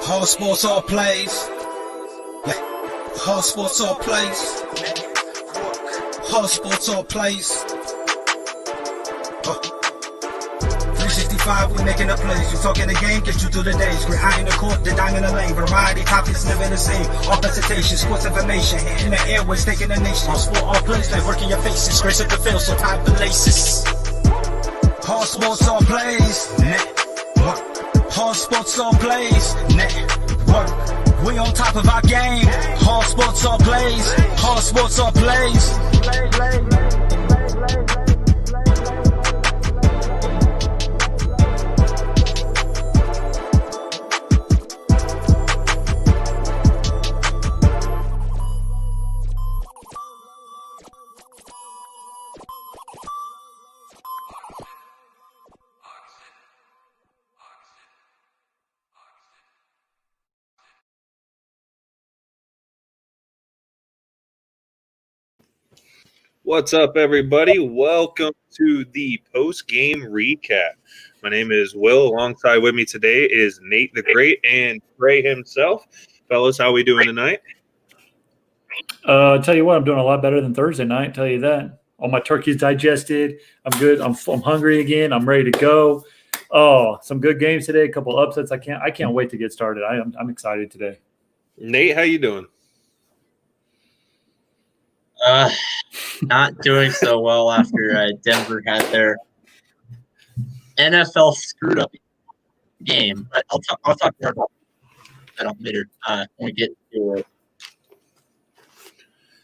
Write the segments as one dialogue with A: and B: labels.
A: All sports, all plays. Yeah. All sports, all plays. All sports, all plays. 365, we making the plays. You talking the game, get you through the days. Great high in the court, the dime in the lane. Variety, topics, living the same. All presentation, sports information. In the airways, taking the nation. All sport, all plays, like working your faces. Grace up the field, so tie the laces. All sports, all plays. Network. All sports, all plays. Network. We on top of our game. All sports, all plays. All sports, all plays.
B: What's up, everybody? Welcome to the post-game recap. My name is Will. Alongside with me today is Nate the Great and Trey himself. Fellas, how we doing tonight?
C: Tell you what, I'm doing a lot better than Thursday night. Tell you that. All my turkey's digested. I'm good. I'm hungry again. I'm ready to go. Oh, some good games today. A couple upsets. I can't wait to get started. I'm excited today.
B: Nate, how you doing?
D: Not doing so well after Denver had their NFL screwed up game. But I'll talk more about that later when we get to it.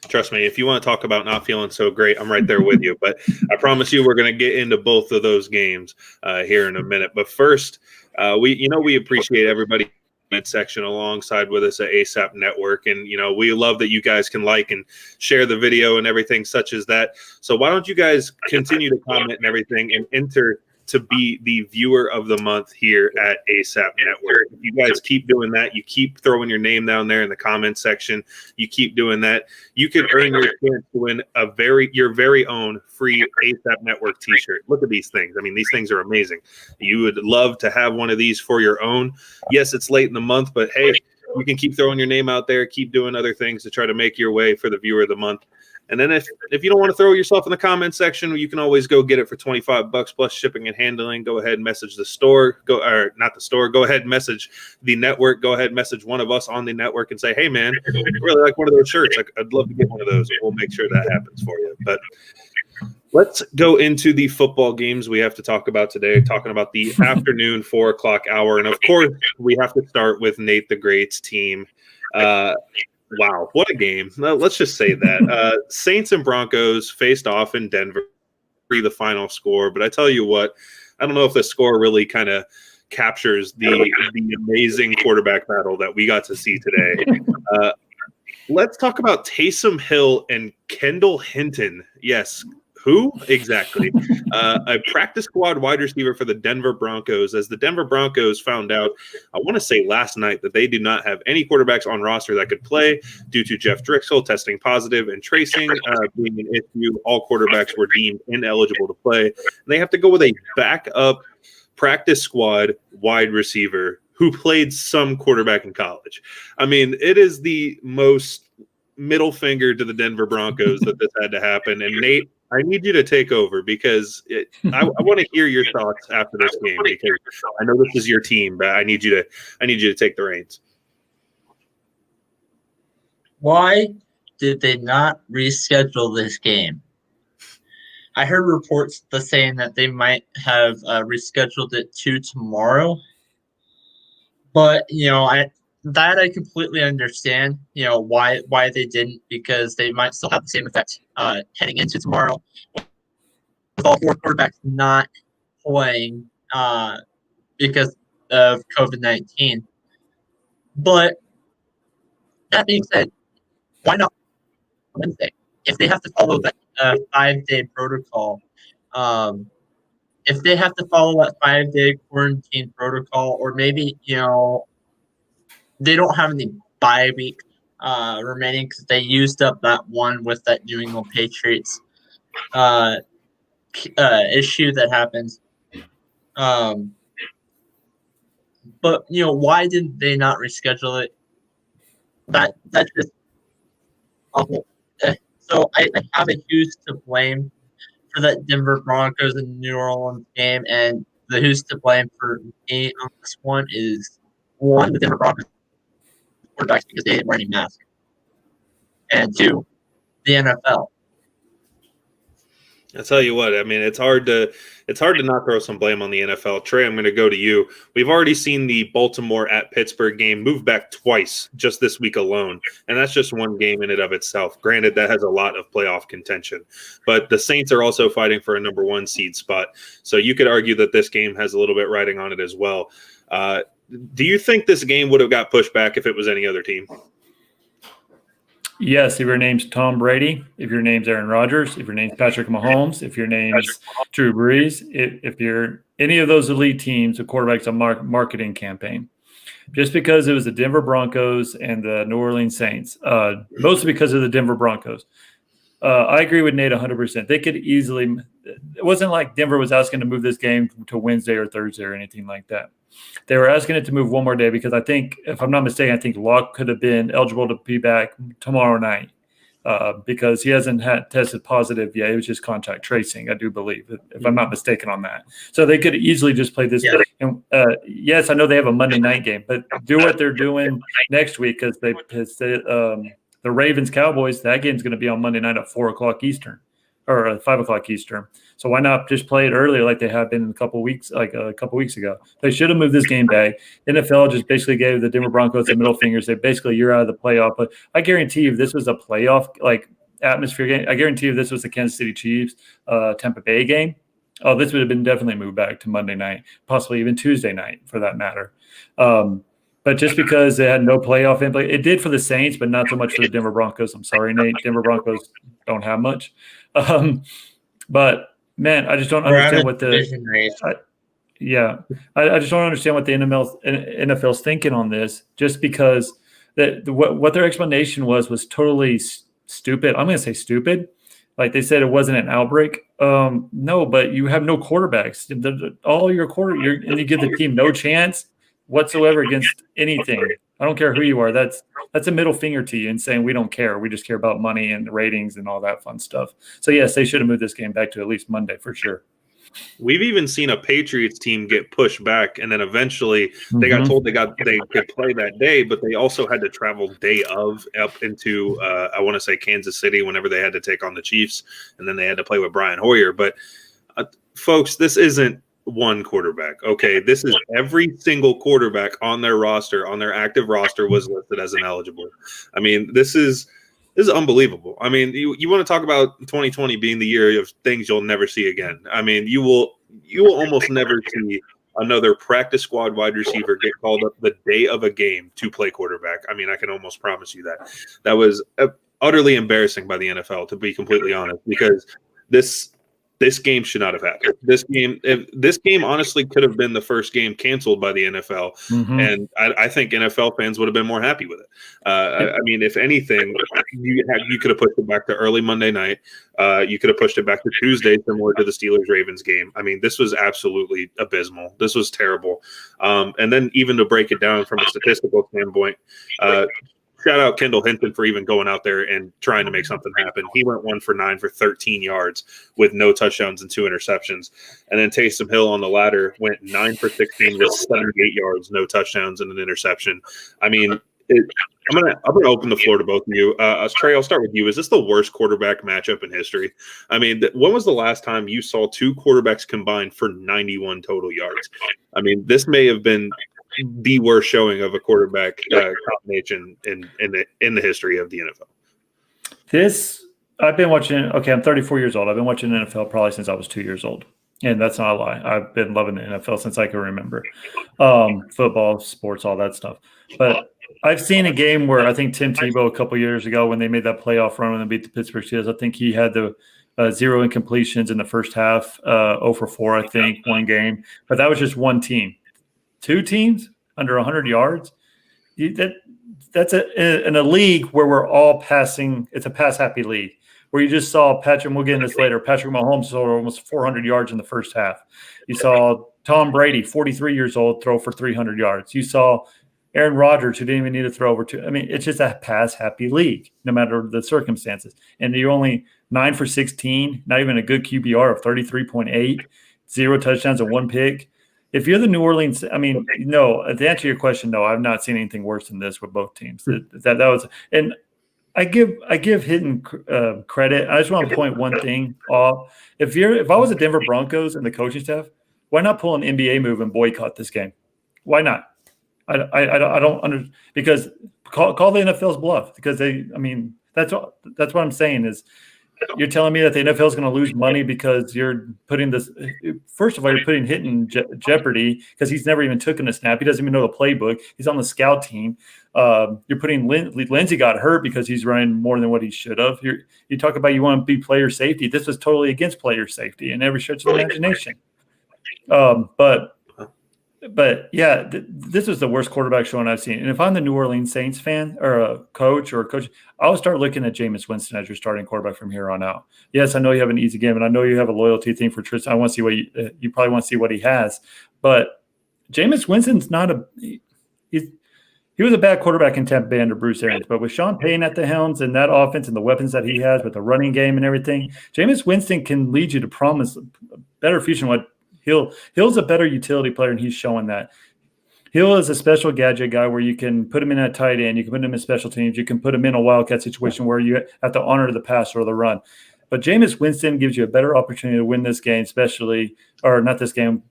B: Trust me, if you want to talk about not feeling so great, I'm right there with you. But I promise you we're going to get into both of those games here in a minute. But first, we appreciate everybody section alongside with us at ASAP Network, and we love that you guys can like and share the video and everything such as that. So why don't you guys continue to comment and everything and enter to be the viewer of the month here at ASAP Network. If you guys keep doing that, you keep throwing your name down there in the comment section, you keep doing that, you can earn your chance to win your very own free ASAP Network t-shirt. Look at these things. I mean, these things are amazing. You would love to have one of these for your own. Yes, it's late in the month, but hey, you can keep throwing your name out there, keep doing other things to try to make your way for the viewer of the month. And then if you don't want to throw yourself in the comment section, you can always go get it for $25 plus shipping and handling. Go ahead and message the store. Go ahead and message the network. Go ahead and message one of us on the network and say, hey, man, I really like one of those shirts. I'd love to get one of those. We'll make sure that happens for you. But let's go into the football games we have to talk about today, talking about the afternoon 4 o'clock hour. And, of course, we have to start with Nate the Great's team. Wow, what a game. Let's just say that. Saints and Broncos faced off in Denver, the final score. But I tell you what, I don't know if the score really kind of captures the amazing quarterback battle that we got to see today. Let's talk about Taysom Hill and Kendall Hinton. Yes, who exactly? A practice squad wide receiver for the Denver Broncos, as the Denver Broncos found out, I want to say last night, that they do not have any quarterbacks on roster that could play due to Jeff Drixel testing positive and tracing being an issue. All quarterbacks were deemed ineligible to play. And they have to go with a backup practice squad wide receiver who played some quarterback in college. I mean, it is the most middle finger to the Denver Broncos that this had to happen. And Nate, I need you to take over because I want to hear your thoughts after this game, because I know this is your team, but I need you to take the reins.
D: Why did they not reschedule this game? I heard reports saying that they might have rescheduled it to tomorrow, but I completely understand, why they didn't, because they might still have the same effect heading into tomorrow with all 4 quarterbacks not playing because of COVID-19. But that being said, why not Wednesday? If they have to follow that 5-day protocol, if they have to follow that 5-day quarantine protocol, or maybe, they don't have any bye week remaining because they used up that one with that New England Patriots issue that happened. But why did they not reschedule it? That's just awful. So I have a who's to blame for that Denver Broncos and New Orleans game, and the who's to blame for me on this one is one, the Denver Broncos quarterbacks because they didn't wear any masks, and two, the NFL.
B: I'll tell you what, I mean, it's hard to not throw some blame on the NFL. Trey, I'm going to go to you. We've already seen the Baltimore at Pittsburgh game move back twice just this week alone, and that's just one game in and of itself. Granted, that has a lot of playoff contention, but the Saints are also fighting for a number 1 seed spot, so you could argue that this game has a little bit riding on it as well. Do you think this game would have got pushed back if it was any other team?
C: Yes, if your name's Tom Brady, if your name's Aaron Rodgers, if your name's Patrick Mahomes, if your name's Drew Brees, if you're any of those elite teams, the quarterback's a marketing campaign. Just because it was the Denver Broncos and the New Orleans Saints, mostly because of the Denver Broncos. I agree with Nate 100%. They could easily – it wasn't like Denver was asking to move this game to Wednesday or Thursday or anything like that. They were asking it to move one more day because I think, if I'm not mistaken, I think Locke could have been eligible to be back tomorrow night because he hasn't had tested positive yet. It was just contact tracing, I do believe, if I'm not mistaken on that. So they could easily just play this. Yeah. And yes, I know they have a Monday night game, but do what they're doing next week because the Ravens-Cowboys, that game's going to be on Monday night at 4 o'clock Eastern or 5 o'clock Eastern. So why not just play it earlier like they have been in a couple weeks ago? They should have moved this game back. NFL just basically gave the Denver Broncos the middle fingers. They basically, you're out of the playoff. But I guarantee you, if this was a playoff atmosphere game, I guarantee you, if this was the Kansas City Chiefs Tampa Bay game, this would have been definitely moved back to Monday night, possibly even Tuesday night for that matter. But just because they had no playoff in play, it did for the Saints, but not so much for the Denver Broncos. I'm sorry, Nate. Denver Broncos don't have much. But man, I just don't understand what the I just don't understand what the NFL's thinking on this. Just because what their explanation was totally stupid. I'm going to say stupid. Like they said, it wasn't an outbreak. No, but you have no quarterbacks. All your and you give the team no chance whatsoever against anything. I don't care who you are. That's a middle finger to you and saying we don't care. We just care about money and the ratings and all that fun stuff. So yes, they should have moved this game back to at least Monday for sure.
B: We've even seen a Patriots team get pushed back, and then eventually they got told they could play that day, but they also had to travel day of up into I want to say Kansas City whenever they had to take on the Chiefs, and then they had to play with Brian Hoyer. But folks, this isn't one quarterback. Okay, this is every single quarterback on their roster, on their active roster, was listed as ineligible. I mean, this is unbelievable. I mean, you want to talk about 2020 being the year of things you'll never see again. I mean, you will almost never see another practice squad wide receiver get called up the day of a game to play quarterback. I mean, I can almost promise you that. That was utterly embarrassing by the NFL, to be completely honest, because this game should not have happened. This game honestly could have been the first game canceled by the NFL, and I think NFL fans would have been more happy with it. I mean, if anything, you could have pushed it back to early Monday night. You could have pushed it back to Tuesday, similar to the Steelers-Ravens game. I mean, this was absolutely abysmal. This was terrible. And then even to break it down from a statistical standpoint, shout out Kendall Hinton for even going out there and trying to make something happen. He went 1 for 9 for 13 yards with no touchdowns and 2 interceptions. And then Taysom Hill on the ladder went 9 for 16 with 78 yards, no touchdowns and an interception. I mean, I'm gonna open the floor to both of you. Trey, I'll start with you. Is this the worst quarterback matchup in history? I mean, when was the last time you saw 2 quarterbacks combined for 91 total yards? I mean, this may have been the worst showing of a quarterback combination in the history of the NFL. I've been watching. Okay, I'm 34 years old. I've been watching the NFL probably since I was 2 years old, and that's not a lie. I've been loving the NFL since I can remember. Football, sports, all that stuff. But I've seen a game where I think Tim Tebow a couple years ago, when they made that playoff run and they beat the Pittsburgh Steelers, I think he had the 0 incompletions in the first half, 0 for 4, I think, one game. But that was just one team. 2 teams under 100 yards. That's in a league where we're all passing. It's a pass-happy league where you just saw Patrick. We'll get into this later. Patrick Mahomes saw almost 400 yards in the first half. You saw
C: Tom Brady, 43 years old, throw for 300 yards. You saw Aaron Rodgers, who didn't even need to throw over two. I mean, it's just a pass-happy league, no matter the circumstances. And you're only 9 for 16, not even a good QBR of 33.8, 0 touchdowns and 1 pick. If you're the New Orleans, I mean, no, to answer your question, no, I've not seen anything worse than this with both teams. That was, and I give Hinton credit. I just want to point one thing off. If I was the Denver Broncos and the coaching staff, why not pull an NBA move and boycott this game? Why not? I don't understand, because call the NFL's bluff, because that's what I'm saying is, you're telling me that the NFL is going to lose money because you're putting this. First of all, you're putting Hinton in jeopardy because he's never even taken a snap. He doesn't even know the playbook. He's on the scout team. You're putting Lindsey got hurt because he's running more than what he should have. You talk about you want to be player safety. This was totally against player safety in every stretch of the imagination. But yeah, this was the worst quarterback showing I've seen. And if I'm the New Orleans Saints fan or a coach, I'll start looking at Jameis Winston as your starting quarterback from here on out. Yes, I know you have an easy game, and I know you have a loyalty thing for Tristan. I want to see what you probably want to see what he has. But Jameis Winston's not he was a bad quarterback in Tampa Bay under Bruce Arians. But with Sean Payton at the helms and that offense and the weapons that he has with the running game and everything, Jameis Winston can lead you to promise a better future than what Hill's a better utility player, and he's showing that. Hill is a special gadget guy where you can put him in at tight end, you can put him in special teams, you can put him in a wildcat situation where you have to honor the pass or the run. But Jameis Winston gives you a better opportunity to win this game,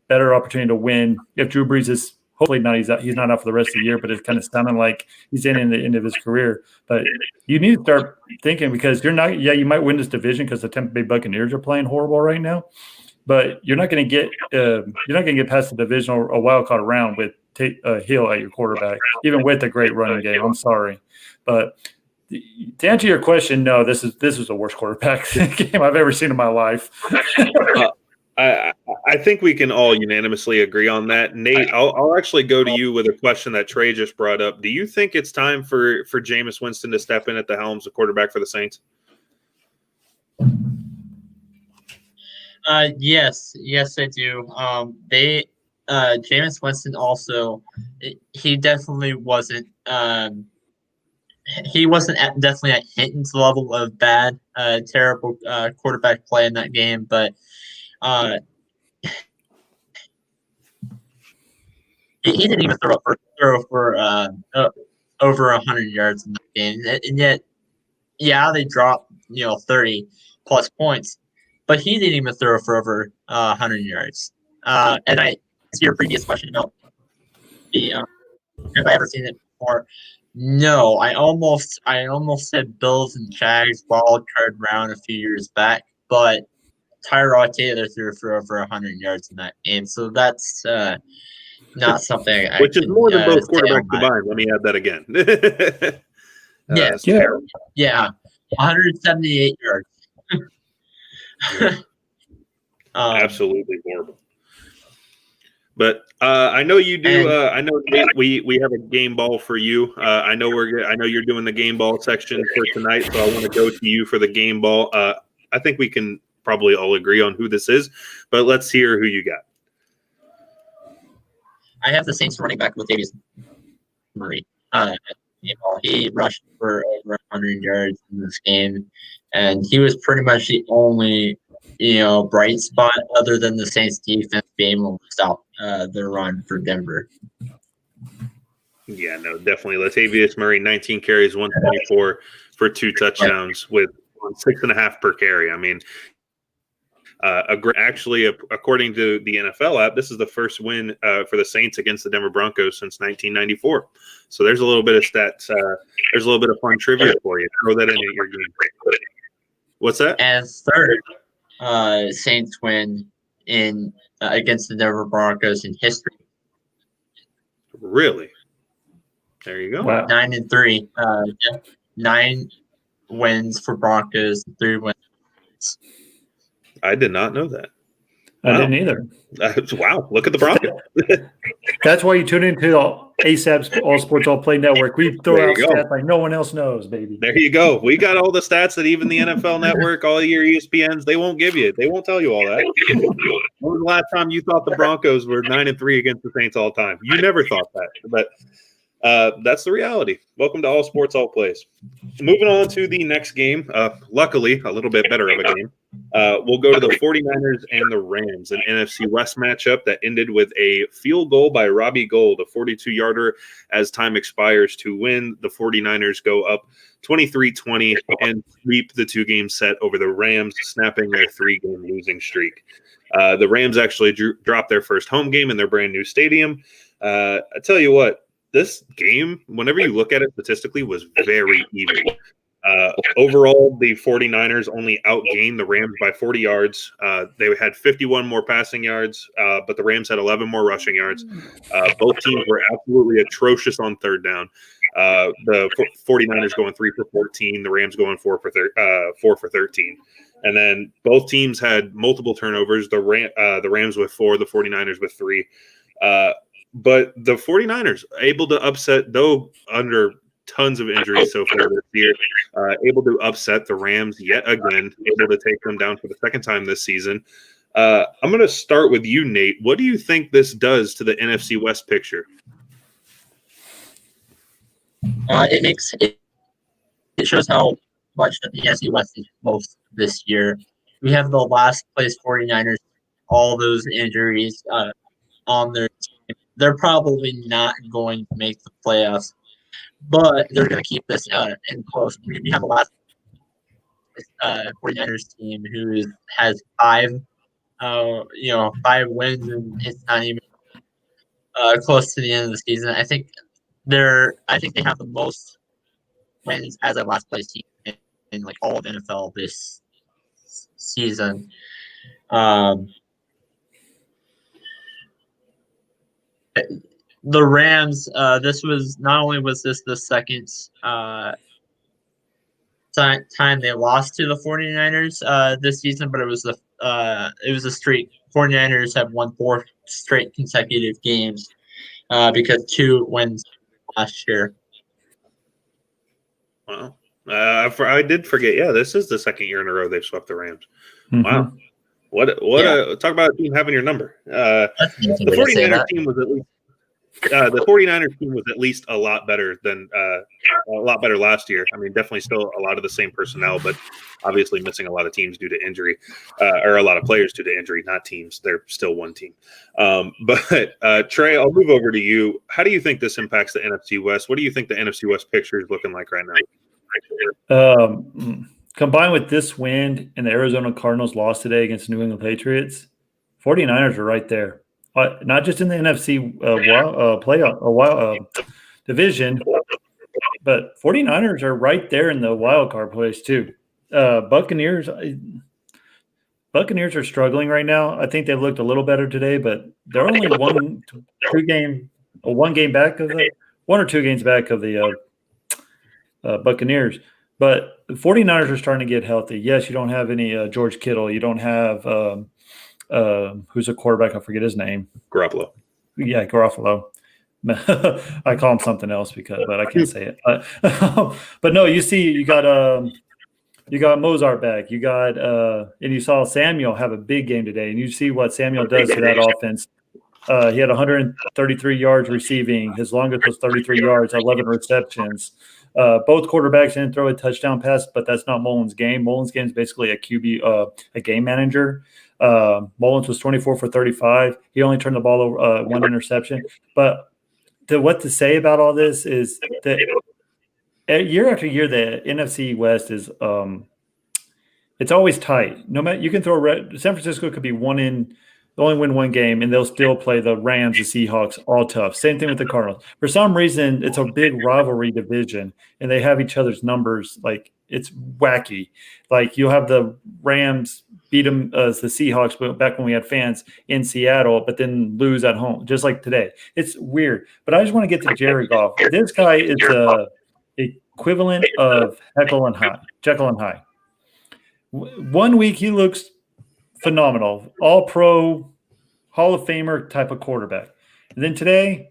C: better opportunity to win if Drew Brees is hopefully not. He's not out for the rest of the year, but it's kind of sounding like he's in the end of his career. But you need to start thinking, because you're not. Yeah, you might win this division because the Tampa Bay Buccaneers are playing horrible right now. But you're not going to get past the division or a wild card round with Hill at your quarterback, even with a great running game. I'm sorry, but to answer your question, no, this is the worst quarterback game I've ever seen in my life.
B: I think we can all unanimously agree on that. Nate, I'll actually go to you with a question that Trey just brought up. Do you think it's time for Jameis Winston to step in at the helms of quarterback for the Saints?
D: Yes, I do. Jameis Winston also, he definitely wasn't. He wasn't definitely at Hinton's level of bad, terrible quarterback play in that game, but he didn't even throw for over 100 yards in that game, and yet, yeah, they dropped 30 plus points. But he didn't even throw for over 100 yards. And to your previous question about have I ever seen it before? No, I almost said Bills and Jags wild card round a few years back, but Tyrod Taylor threw for over 100 yards in that game, so that's not something.
B: Which is more than both quarterbacks combined. Let me add that again.
D: Yeah, 178 yards.
B: Absolutely horrible. But I know you do. I know we have a game ball for you. I know you're doing the game ball section for tonight, so I want to go to you for the game ball. I think we can probably all agree on who this is, but let's hear who you got.
D: I have the Saints running back Latavius Murray. He rushed for over 100 yards in this game, and he was pretty much the only, bright spot other than the Saints defense being able to stop their run for Denver.
B: Yeah, no, definitely. Latavius Murray, 19 carries, 124 for 2 touchdowns with 6.5 per carry. I mean, actually, according to the NFL app, this is the first win for the Saints against the Denver Broncos since 1994. So there's a little bit of stats. There's a little bit of fun trivia for you. Throw that in at your game. What's that?
D: And third Saints win in against the Denver Broncos in history.
B: Really? There you go.
C: Wow.
D: 9-3. 9 wins for Broncos, 3 wins.
B: I did not know that.
C: I didn't either.
B: Wow, look at the Broncos.
C: That's why you tune into ASAP All Sports All Play Network. We throw out stats like no one else knows, baby.
B: There you go. We got all the stats that even the NFL Network, all your ESPNs, they won't give you. They won't tell you all that. When was the last time you thought the Broncos were 9-3 against the Saints all time? You never thought that, but that's the reality. Welcome to All Sports, All Plays. Moving on to the next game. Luckily, a little bit better of a game. We'll go to the 49ers and the Rams, an NFC West matchup that ended with a field goal by Robbie Gould, a 42-yarder as time expires to win. The 49ers go up 23-20 and sweep the two-game set over the Rams, snapping their 3-game losing streak. The Rams actually dropped their first home game in their brand new stadium. I tell you what, this game, whenever you look at it statistically, was very even. Overall, the 49ers only outgained the Rams by 40 yards. They had 51 more passing yards, but the Rams had 11 more rushing yards. Both teams were absolutely atrocious on third down. The 49ers going 3 for 14, the Rams going 4 for 13. And then both teams had multiple turnovers. The Rams with 4, the 49ers with 3. But the 49ers able to upset, though under tons of injuries so far this year, able to upset the Rams yet again, able to take them down for the second time this season. I'm going to start with you, Nate. What do you think this does to the NFC West picture?
D: It shows how much the NFC West is close this year. We have the last place 49ers, all those injuries on their team. They're probably not going to make the playoffs, but they're going to keep this in close. We have a last 49ers team who has 5 wins, and it's not even close to the end of the season. I think they have the most wins as a last place team in like all of NFL this season. The Rams, this was not only was this the second time they lost to the 49ers this season, but it was a streak. 49ers have won 4 straight consecutive games because 2 wins last year.
B: Wow. I did forget. Yeah, this is the second year in a row they've swept the Rams. Mm-hmm. Wow. Talk about a team having your number. The 49ers team was at least the 49ers team was at least a lot better last year. I mean, definitely still a lot of the same personnel, but obviously missing a lot of teams due to injury, or a lot of players due to injury, not teams. They're still one team. But Trey, I'll move over to you. How do you think this impacts the NFC West? What do you think the NFC West picture is looking like right now?
C: Combined with this win and the Arizona Cardinals loss today against the New England Patriots, 49ers are right there. Not just in the NFC division, but 49ers are right there in the wild card place too. Buccaneers are struggling right now. I think they've looked a little better today, but they're only 1 or 2 games back of the Buccaneers. But the 49ers are starting to get healthy. Yes, you don't have any George Kittle. You don't have who's a quarterback? I forget his name.
B: Garoppolo.
C: Yeah, Garoppolo. I call him something else but I can't say it. But no, you got Mozart back. You got and you saw Samuel have a big game today, and you see what Samuel does to that offense. He had 133 yards receiving. His longest was 33 yards, 11 receptions. Both quarterbacks didn't throw a touchdown pass, but that's not Mullins' game. Mullins' game is basically a QB, a game manager. Mullins was 24 for 35. He only turned the ball over 1 interception. But what to say about all this is that year after year, the NFC West is it's always tight. No matter, you can throw San Francisco could be only win 1 game, and they'll still play the Rams, the Seahawks, all tough. Same thing with the Cardinals. For some reason, it's a big rivalry division, and they have each other's numbers. Like, it's wacky. Like, you'll have the Rams beat them as the Seahawks back when we had fans in Seattle, but then lose at home, just like today. It's weird. But I just want to get to Jared Goff. This guy is the equivalent of Jekyll and Hyde. 1 week he looks phenomenal, all pro, Hall of Famer type of quarterback. And then today,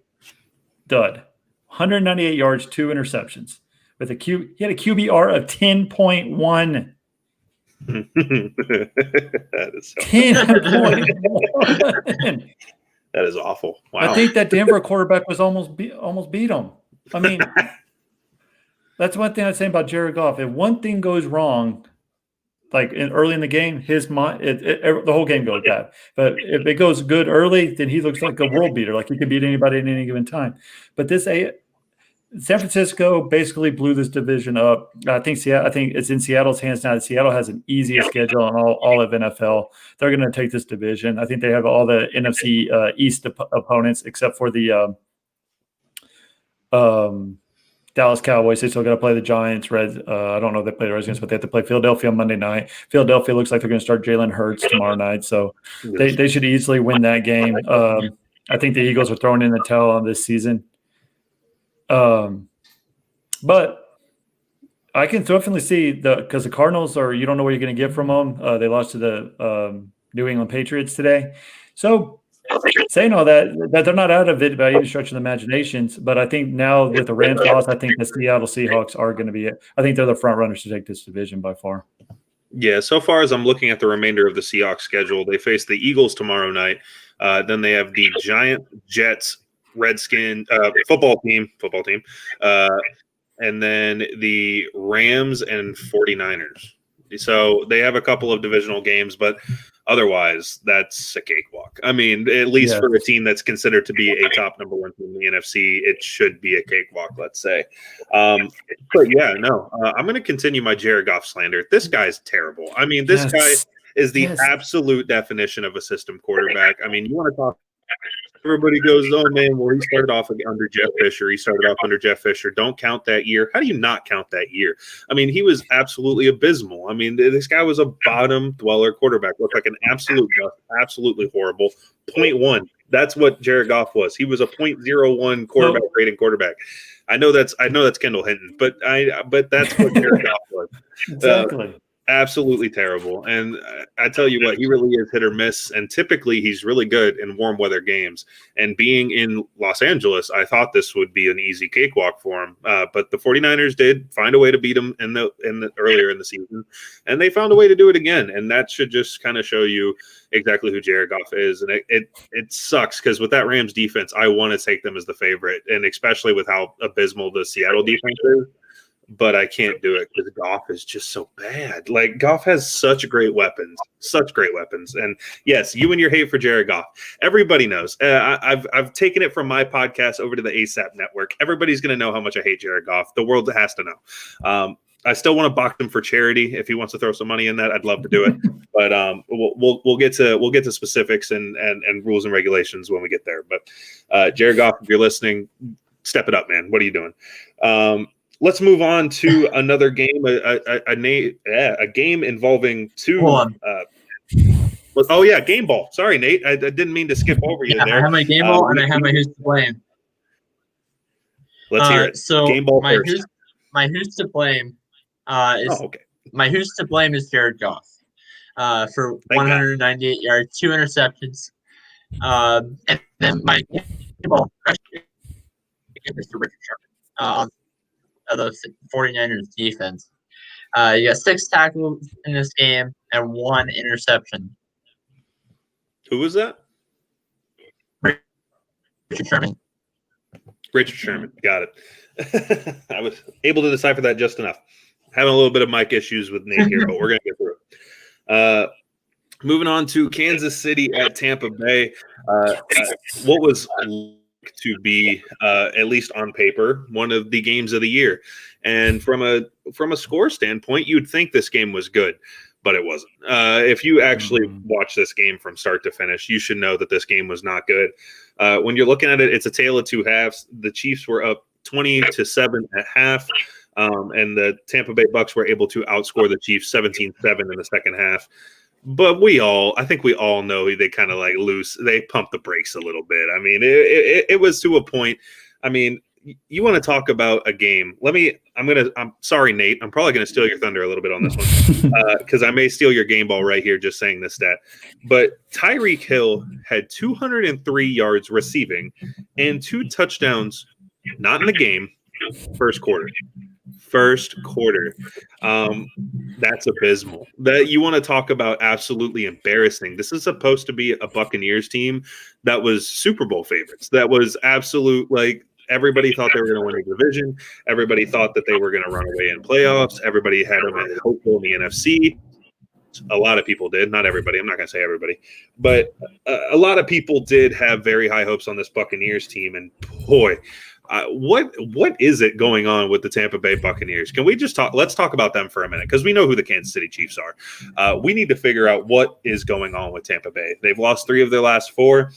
C: dud. 198 yards, 2 interceptions. He had a QBR of 10.1.
B: That is so
C: 10.1.
B: That is awful. Wow.
C: I think that Denver quarterback was almost beat him. I mean, that's one thing I'd say about Jared Goff. If one thing goes wrong, like early in the game, the whole game goes bad. But if it goes good early, then he looks like a world beater. Like he can beat anybody at any given time. But San Francisco basically blew this division up. I think it's in Seattle's hands now. Seattle has an easiest schedule on all of NFL. They're going to take this division. I think they have all the NFC East opponents except for the Dallas Cowboys. They still got to play the Giants. I don't know if they play the Redskins, but they have to play Philadelphia on Monday night. Philadelphia looks like they're going to start Jalen Hurts tomorrow night, so they should easily win that game. I think the Eagles are throwing in the towel on this season. But I can definitely see because the Cardinals you don't know what you're going to get from them. They lost to the New England Patriots today. So saying all that they're not out of it by any stretch of the imaginations. But I think now with the Rams loss, I think the Seattle Seahawks are going to be it. I think they're the front runners to take this division by far. Yeah,
B: so far as I'm looking at the remainder of the Seahawks schedule, they face the Eagles tomorrow night. Then they have the Giants, Jets, Redskin football team, and then the Rams and 49ers. So they have a couple of divisional games, but otherwise that's a cakewalk. I mean, at least for a team that's considered to be a top number one team in the NFC, it should be a cakewalk, let's say. But yeah, no, I'm going to continue my Jared Goff slander. This guy's terrible. I mean, this guy is the absolute definition of a system quarterback. I mean, you want to talk. Everybody goes, oh, man, well, he started off under Jeff Fisher. Don't count that year. How do you not count that year? I mean, he was absolutely abysmal. I mean, this guy was a bottom dweller quarterback. Looked like an absolute dust, absolutely horrible. 0.1. That's what Jared Goff was. He was a 0.01 quarterback rating quarterback. I know that's Kendall Hinton, but that's what Jared Goff was.
C: Exactly.
B: Absolutely terrible. And I tell you what, he really is hit or miss. And typically he's really good in warm weather games. And being in Los Angeles, I thought this would be an easy cakewalk for him. But the 49ers did find a way to beat him in the earlier in the season. And they found a way to do it again. And that should just kind of show you exactly who Jared Goff is. And it sucks because with that Rams defense, I want to take them as the favorite. And especially with how abysmal the Seattle defense is. But I can't do it because Goff is just so bad. Like, Goff has such great weapons. And yes, you and your hate for Jared Goff. Everybody knows. I've taken it from my podcast over to the ASAP network. Everybody's going to know how much I hate Jared Goff. The world has to know. I still want to box him for charity. If he wants to throw some money in that, I'd love to do it. But we'll get to specifics and rules and regulations when we get there. But Jared Goff, if you're listening, step it up, man. What are you doing? Let's move on to another game, a game involving two. Game ball. Sorry, Nate. I didn't mean to skip over you there.
D: I have my game ball and I have my who's to blame.
B: Let's hear it.
D: So
B: game ball
D: my
B: first.
D: who's to blame my who's to blame is Jared Goff for 198 yards, 2 interceptions. And then my game ball is Mr. Richard Sherman. Of the 49ers defense. You got 6 tackles in this game and 1 interception.
B: Who was that?
D: Richard Sherman.
B: Richard Sherman. Got it. I was able to decipher that just enough. Having a little bit of mic issues with Nate here, but we're going to get through it. Moving on to Kansas City at Tampa Bay. What was to be at least on paper one of the games of the year, and from a score standpoint, you'd think this game was good, but it wasn't. If you actually watch this game from start to finish, you should know that this game was not good. When you're looking at it, it's a tale of two halves. The Chiefs were up 20-7 at half, and the Tampa Bay Bucks were able to outscore the Chiefs 17-7 in the second half. But I think we all know they kind of they pumped the brakes a little bit. I mean, it was to a point. I mean, you want to talk about a game. I'm sorry, Nate. I'm probably going to steal your thunder a little bit on this one because I may steal your game ball right here just saying this stat. But Tyreek Hill had 203 yards receiving and 2 touchdowns not in the game, first quarter. First quarter. That's abysmal. That you want to talk about absolutely embarrassing. This is supposed to be a Buccaneers team that was Super Bowl favorites. That was absolute, like, everybody thought they were going to win the division. Everybody thought that they were going to run away in playoffs. Everybody had them at hopeful in the NFC. A lot of people did. Not everybody. I'm not going to say everybody. But a lot of people did have very high hopes on this Buccaneers team. And boy, what is it going on with the Tampa Bay Buccaneers? Can we just talk? Let's talk about them for a minute, because we know who the Kansas City Chiefs are. We need to figure out what is going on with Tampa Bay. They've lost 3 of their last 4.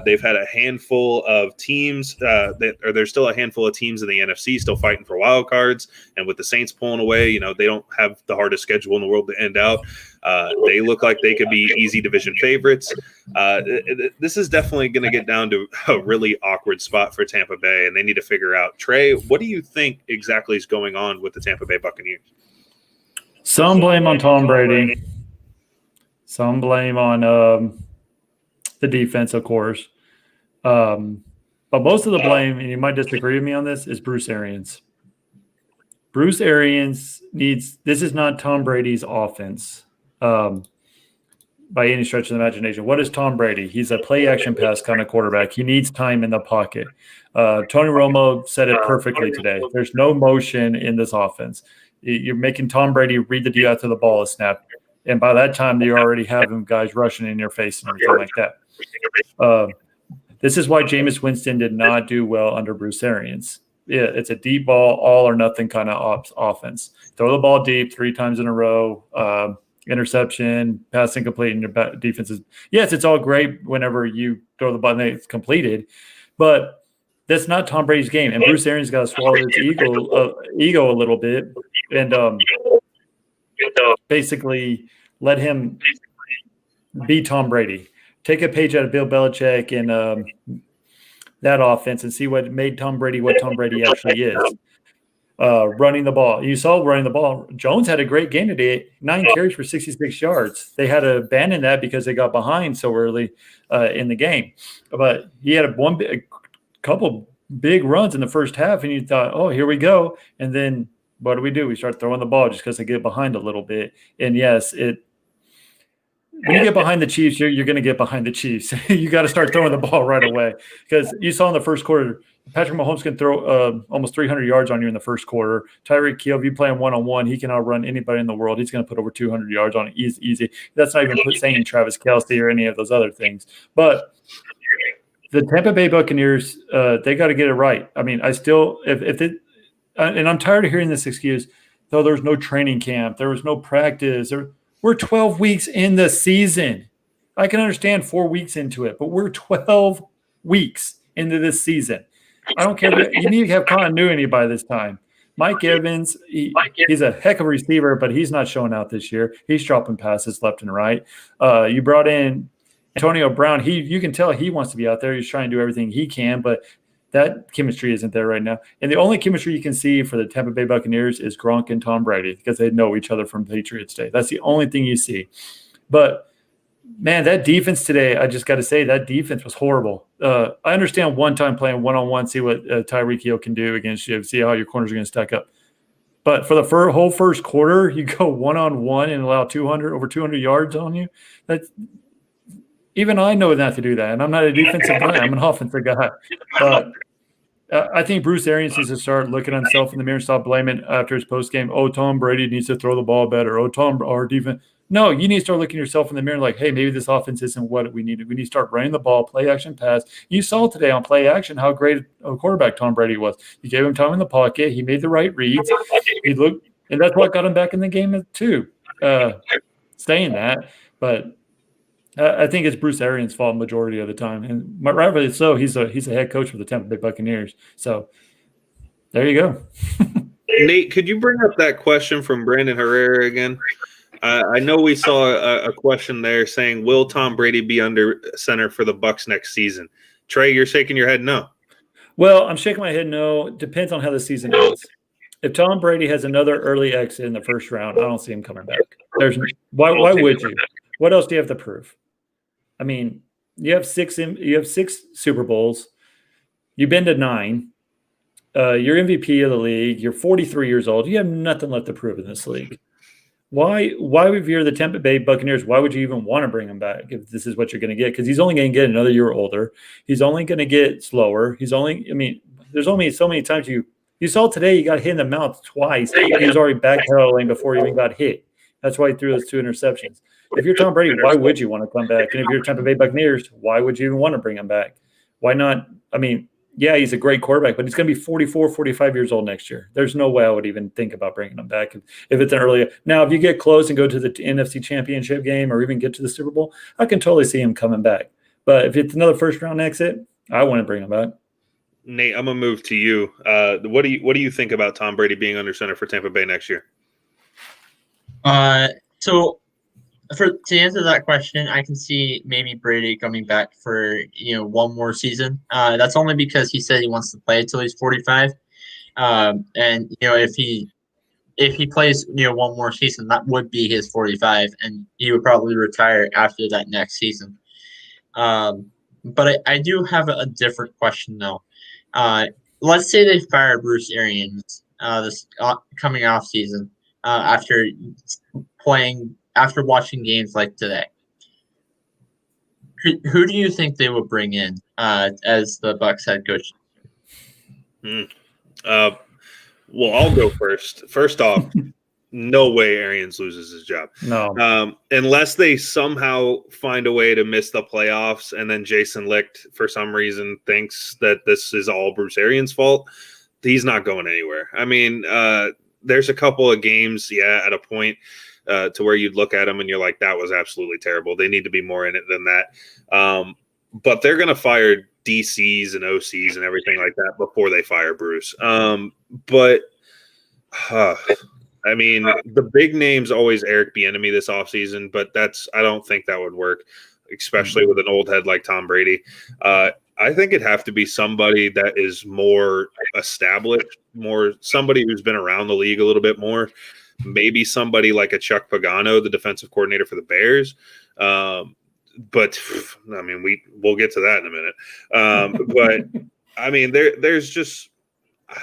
B: They've had a handful of teams there's still a handful of teams in the NFC still fighting for wild cards. And with the Saints pulling away, they don't have the hardest schedule in the world to end out. They look like they could be easy division favorites. This is definitely going to get down to a really awkward spot for Tampa Bay, and they need to figure out. Trey, what do you think exactly is going on with the Tampa Bay Buccaneers?
C: Some blame on Tom Brady. Some blame on the defense, of course. But most of the blame, and you might disagree with me on this, is Bruce Arians. Bruce Arians this is not Tom Brady's offense by any stretch of the imagination. What is Tom Brady? He's a play-action pass kind of quarterback. He needs time in the pocket. Tony Romo said it perfectly today. There's no motion in this offense. You're making Tom Brady read the deal after the ball is snapped. And by that time, you already have him guys rushing in your face and everything like that. This is why Jameis Winston did not do well under Bruce Arians. Yeah, it's a deep ball, all or nothing kind of offense. Throw the ball deep 3 times in a row, interception, pass incomplete, and your defense is – yes, it's all great whenever you throw the ball and it's completed, but that's not Tom Brady's game. And Bruce Arians got to swallow his ego a little bit and basically let him be Tom Brady. Take a page out of Bill Belichick and that offense and see what made Tom Brady what Tom Brady actually is. Running the ball. You saw running the ball. Jones had a great game today, 9 carries for 66 yards. They had to abandon that because they got behind so early in the game. But he had a couple big runs in the first half, and you thought, oh, here we go. And then what do? We start throwing the ball just because they get behind a little bit. And yes, when you get behind the Chiefs, you're going to get behind the Chiefs. You got to start throwing the ball right away, because you saw in the first quarter, Patrick Mahomes can throw almost 300 yards on you in the first quarter. Tyreek Hill, if you play him one-on-one, he can outrun anybody in the world. He's going to put over 200 yards on it easy. That's not even saying Travis Kelce or any of those other things. But the Tampa Bay Buccaneers, they got to get it right. I mean, I still – and I'm tired of hearing this excuse, though there's no training camp, there was no practice. We're 12 weeks in the season. I can understand 4 weeks into it, but we're 12 weeks into this season. I don't care. You need to have continuity by this time. Mike Evans, he's a heck of a receiver, but he's not showing out this year. He's dropping passes left and right. You brought in Antonio Brown. You can tell he wants to be out there. He's trying to do everything he can, but that chemistry isn't there right now. And the only chemistry you can see for the Tampa Bay Buccaneers is Gronk and Tom Brady, because they know each other from Patriots Day. That's the only thing you see. But, man, that defense today, I just got to say, that defense was horrible. I understand one time playing one-on-one, see what Tyreek Hill can do against you, see how your corners are going to stack up. But for the whole first quarter, you go one-on-one and allow over 200 yards on you. Even I know not to do that, and I'm not a defensive guy. I'm an offensive guy. But I think Bruce Arians needs to start looking at himself in the mirror and stop blaming after his postgame. Oh, Tom Brady needs to throw the ball better. Oh, our defense. No, you need to start looking at yourself in the mirror like, hey, maybe this offense isn't what we need. We need to start running the ball, play action pass. You saw today on play action how great a quarterback Tom Brady was. You gave him time in the pocket. He made the right reads. And that's what got him back in the game too. Saying that, but I think it's Bruce Arians' fault majority of the time, and rightfully so. He's a head coach for the Tampa Bay Buccaneers. So there you go.
B: Nate, could you bring up that question from Brandon Herrera again? I know we saw a question there saying, "Will Tom Brady be under center for the Bucs next season?" Trey, you're shaking your head no.
C: Well, I'm shaking my head no. It depends on how the season ends. If Tom Brady has another early exit in the first round, I don't see him coming back. Why would you? What else do you have to prove? I mean, you have six Super Bowls. You've been to 9. You're MVP of the league. You're 43 years old. You have nothing left to prove in this league. Why, if you're the Tampa Bay Buccaneers, why would you even want to bring him back if this is what you're going to get? Because he's only going to get another year older. He's only going to get slower. There's only so many times you saw today he got hit in the mouth twice. He was already backpedaling before he even got hit. That's why he threw those 2 interceptions. If you're Tom Brady, why would you want to come back? And if you're Tampa Bay Buccaneers, why would you even want to bring him back? Why not? Yeah, he's a great quarterback, but he's going to be 44, 45 years old next year. There's no way I would even think about bringing him back if it's an early. Now, if you get close and go to the NFC Championship game or even get to the Super Bowl, I can totally see him coming back. But if it's another first-round exit, I wouldn't bring him back.
B: Nate, I'm gonna move to you. What do you think about Tom Brady being under center for Tampa Bay next year?
D: So to answer that question, I can see maybe Brady coming back for one more season. That's only because he said he wants to play until he's 45. And if he plays one more season, that would be his 45, and he would probably retire after that next season. But I do have a different question though. Let's say they fire Bruce Arians this coming off season after watching games like today. Who do you think they would bring in as the Bucs head coach?
B: Well, I'll go first. First off, no way Arians loses his job.
C: No.
B: Unless they somehow find a way to miss the playoffs and then Jason Licht, for some reason, thinks that this is all Bruce Arians' fault. He's not going anywhere. There's a couple of games, at a point to where you'd look at them and you're like, that was absolutely terrible. They need to be more in it than that. But they're going to fire DCs and OCs and everything like that before they fire Bruce. The big name's always Eric Bieniemy this offseason, but I don't think that would work, especially with an old head like Tom Brady. I think it'd have to be somebody that is more established, somebody who's been around the league a little bit more. Maybe somebody like a Chuck Pagano, the defensive coordinator for the Bears. But we'll get to that in a minute. There's just,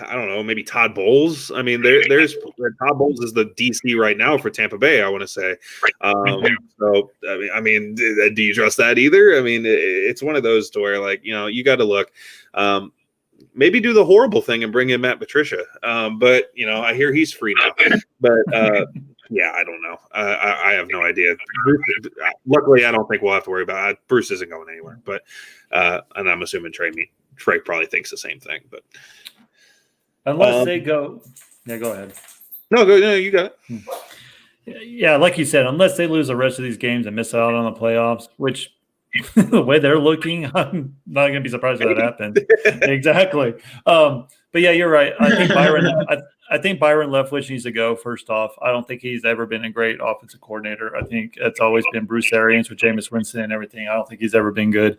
B: I don't know, maybe Todd Bowles. There's Todd Bowles is the DC right now for Tampa Bay, I want to say. Do you trust that either? It's one of those to where you got to look. Maybe do the horrible thing and bring in Matt Patricia. I hear he's free now. But I don't know. I have no idea. Luckily, I don't think we'll have to worry about it. Bruce isn't going anywhere. But and I'm assuming Trey probably thinks the same thing. But
C: unless they go, go ahead.
B: No, you got it.
C: Yeah, like you said, unless they lose the rest of these games and miss out on the playoffs, which the way they're looking, I'm not going to be surprised if that happens. Exactly. But yeah, you're right. I think Byron Leftwich needs to go. First off, I don't think he's ever been a great offensive coordinator. I think it's always been Bruce Arians with Jameis Winston and everything. I don't think he's ever been good.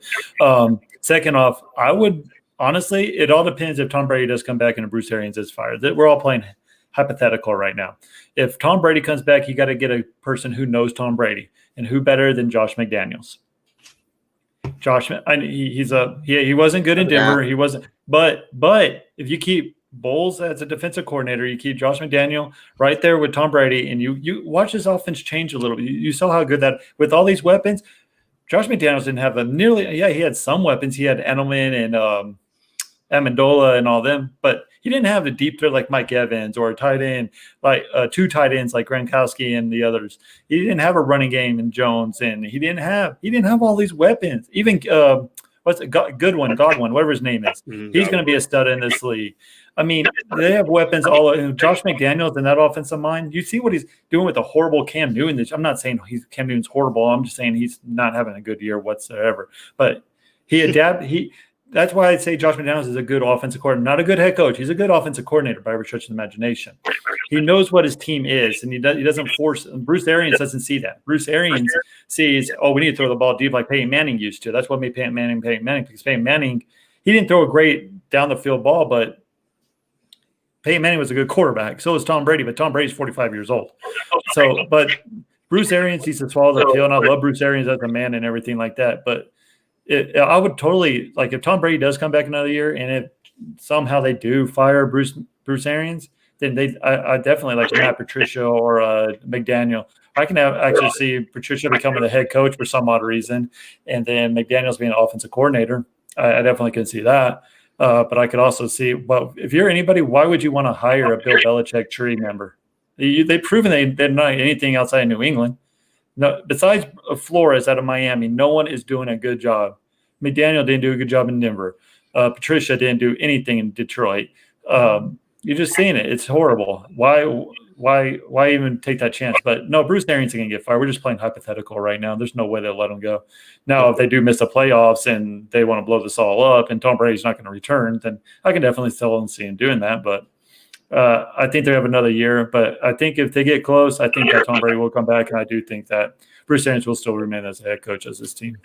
C: Second off, I would honestly, it all depends if Tom Brady does come back and Bruce Arians is fired. We're all playing hypothetical right now. If Tom Brady comes back, you got to get a person who knows Tom Brady, and who better than Josh McDaniels? He wasn't good in Denver. He wasn't, but if you keep Bowles as a defensive coordinator, you keep Josh McDaniel right there with Tom Brady, and you watch his offense change a little bit. You saw how good that, with all these weapons, Josh McDaniels didn't have he had some weapons. He had Edelman and Amendola and all them, but he didn't have the deep threat like Mike Evans or a tight end, like two tight ends like Gronkowski and the others. He didn't have a running game in Jones, and he didn't have all these weapons. Even Godwin, whatever his name is, he's going to be a stud in this league. They have weapons all over. Josh McDaniels in that offensive line, you see what he's doing with a horrible Cam Newton. I'm not saying Cam Newton's horrible. I'm just saying he's not having a good year whatsoever. But he adapted. That's why I'd say Josh McDaniels is a good offensive coordinator, not a good head coach. He's a good offensive coordinator by every stretch of the imagination. He knows what his team is, and he doesn't force. Bruce Arians doesn't see that. Bruce Arians sees, we need to throw the ball deep like Peyton Manning used to. That's what made Peyton Manning, because Peyton Manning, he didn't throw a great down the field ball, but Peyton Manning was a good quarterback. So was Tom Brady, but Tom Brady's 45 years old. But Bruce Arians needs to swallow the pill, and I love Bruce Arians as a man and everything like that, but I would totally, like, if Tom Brady does come back another year, and if somehow they do fire Bruce Arians, then I definitely like Matt Patricia or McDaniel. I can actually see Patricia becoming the head coach for some odd reason, and then McDaniel's being an offensive coordinator. I definitely can see that. But I could also see, well, if you're anybody, why would you want to hire a Bill Belichick tree member? They've proven they're not anything outside of New England. No, besides Flores out of Miami, no one is doing a good job. McDaniel didn't do a good job in Denver. Patricia didn't do anything in Detroit. You're just seeing it. It's horrible. Why even take that chance? But no, Bruce Arians is going to get fired. We're just playing hypothetical right now. There's no way they'll let him go. Now, if they do miss the playoffs and they want to blow this all up and Tom Brady's not going to return, then I can definitely still see him doing that. But I think they have another year. But I think if they get close, I think that Tom Brady will come back. And I do think that Bruce Arians will still remain as the head coach of this team.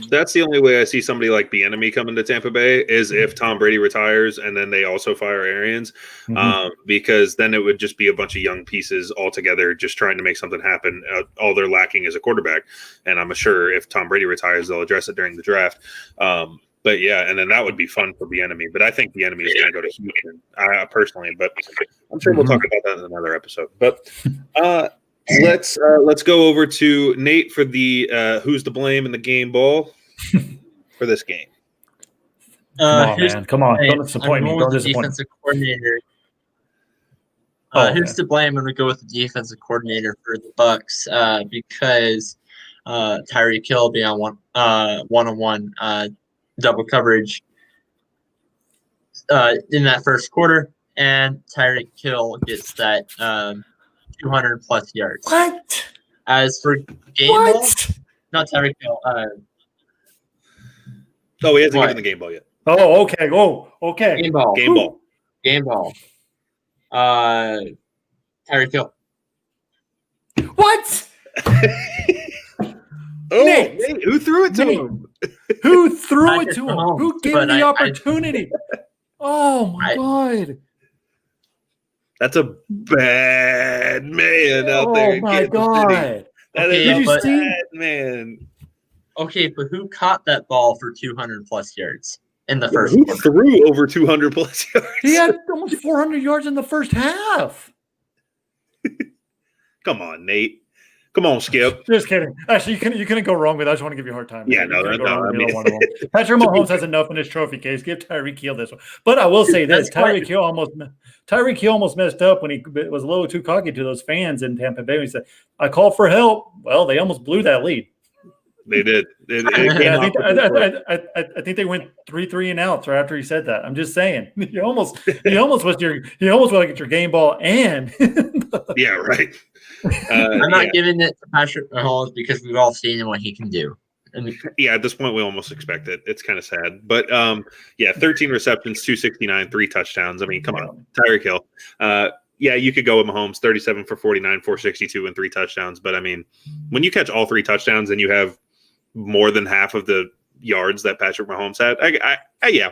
B: That's the only way I see somebody like Bieniemy coming to Tampa Bay is if Tom Brady retires and then they also fire Arians, because then it would just be a bunch of young pieces all together just trying to make something happen. All they're lacking is a quarterback, and I'm sure if Tom Brady retires, they'll address it during the draft. But yeah, and then that would be fun for Bieniemy. But I think Bieniemy is going to go to Houston personally. But I'm sure we'll talk about that in another episode. But let's go over to Nate for the who's to blame in the game ball for this game.
C: Come on, man. Come on. Don't disappoint me. Don't disappoint me.
D: Defensive coordinator. Who's to blame? I'm going to go with the defensive coordinator for the Bucks because Tyreek Hill being on one-on-one double coverage in that first quarter, and Tyreek Hill gets that 200 plus yards.
C: What?
D: As for game ball, not Tyreek Hill.
B: He hasn't given the game ball yet.
C: Oh, okay. Oh, okay.
D: Game ball. Tyreek Hill.
C: What?
B: Nate, who threw it to him?
C: Who threw it to him?
D: Mahomes,
C: Who gave him the opportunity? Oh my God.
B: That's a bad man out there.
C: Oh my God.
B: That is a bad man.
D: Okay, but who caught that ball for 200 plus yards in the first
B: Who
D: quarter?
B: threw over 200 plus yards?
C: He had almost 400 yards in the first half.
B: Come on, Nate. Come on, Skip.
C: Just kidding. Actually, you couldn't go wrong with that. I just want to give you a hard time.
B: Yeah, no. I mean,
C: Patrick Mahomes has enough in his trophy case. Give Tyreek Hill this one. But I will say this: Tyreek Hill almost messed up when he was a little too cocky to those fans in Tampa Bay. He said, "I called for help." Well, they almost blew that lead.
B: They did.
C: I think they went 3 and outs right after he said that. I'm just saying, he almost was like your game ball and
B: yeah, right.
D: I'm not giving it to Patrick Mahomes because we've all seen what he can do.
B: Yeah, at this point, we almost expect it. It's kind of sad. But, 13 receptions, 269, 3 touchdowns. I mean, come on, Tyreek Hill. You could go with Mahomes, 37 for 49, 462, and 3 touchdowns. But, I mean, when you catch all 3 touchdowns and you have more than half of the yards that Patrick Mahomes had,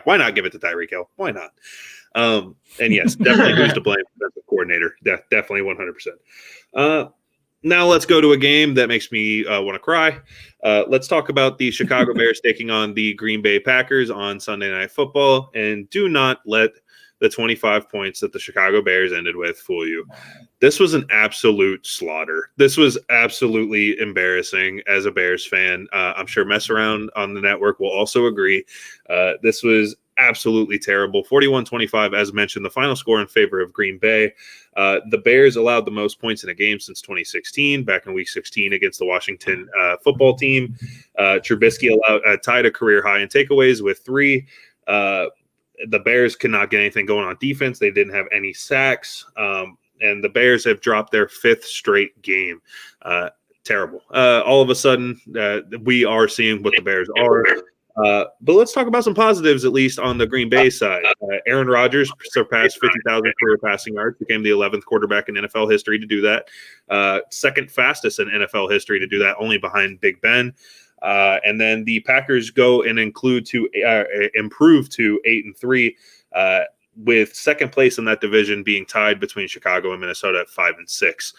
B: why not give it to Tyreek Hill? Why not? And yes, definitely who's to blame for the coordinator. Definitely 100%. Now let's go to a game that makes me want to cry. Let's talk about the Chicago Bears taking on the Green Bay Packers on Sunday Night Football. And do not let the 25 points that the Chicago Bears ended with fool you. This was an absolute slaughter. This was absolutely embarrassing as a Bears fan. I'm sure Mess Around on the network will also agree. This was absolutely terrible. 41-25, as mentioned, the final score in favor of Green Bay. The Bears allowed the most points in a game since 2016, back in Week 16 against the Washington football team. Trubisky tied a career high in takeaways with 3. The Bears could not get anything going on defense. They didn't have any sacks. And the Bears have dropped their 5th straight game. Terrible. All of a sudden, we are seeing what the Bears are. But let's talk about some positives, at least on the Green Bay side. Aaron Rodgers surpassed 50,000 career passing yards, became the 11th quarterback in NFL history to do that. Second fastest in NFL history to do that, only behind Big Ben. And then the Packers go and improve to 8-3, with second place in that division being tied between Chicago and Minnesota at 5-6.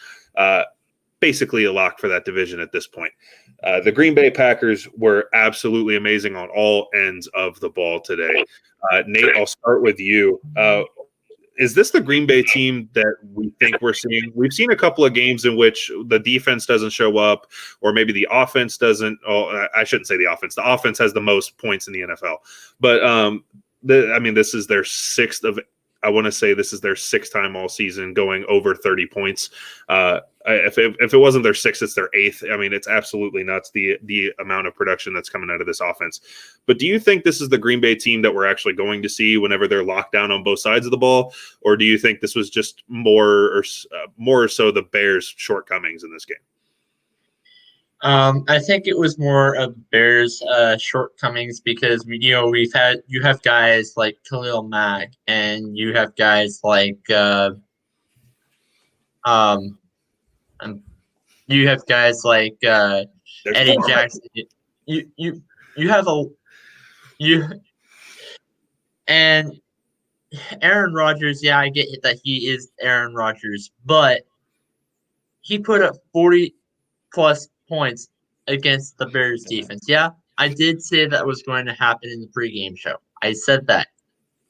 B: Basically a lock for that division at this point. The Green Bay Packers were absolutely amazing on all ends of the ball today. Nate, I'll start with you. Is this the Green Bay team that we think we're seeing? We've seen a couple of games in which the defense doesn't show up, or maybe the offense doesn't. Oh, I shouldn't say the offense. The offense has the most points in the NFL. But, this is their sixth of – I want to say this is their sixth time all season going over 30 points. If it wasn't their sixth, it's their eighth. I mean, it's absolutely nuts, the amount of production that's coming out of this offense. But do you think this is the Green Bay team that we're actually going to see whenever they're locked down on both sides of the ball? Or do you think this was just more or so the Bears' shortcomings in this game?
D: I think it was more of Bears' shortcomings because you have guys like Khalil Mack and you have guys like Eddie Jackson. And Aaron Rodgers. Yeah, I get that he is Aaron Rodgers, but he put up 40+ points against the Bears defense. Yeah, I did say that was going to happen in the pregame show. I said that.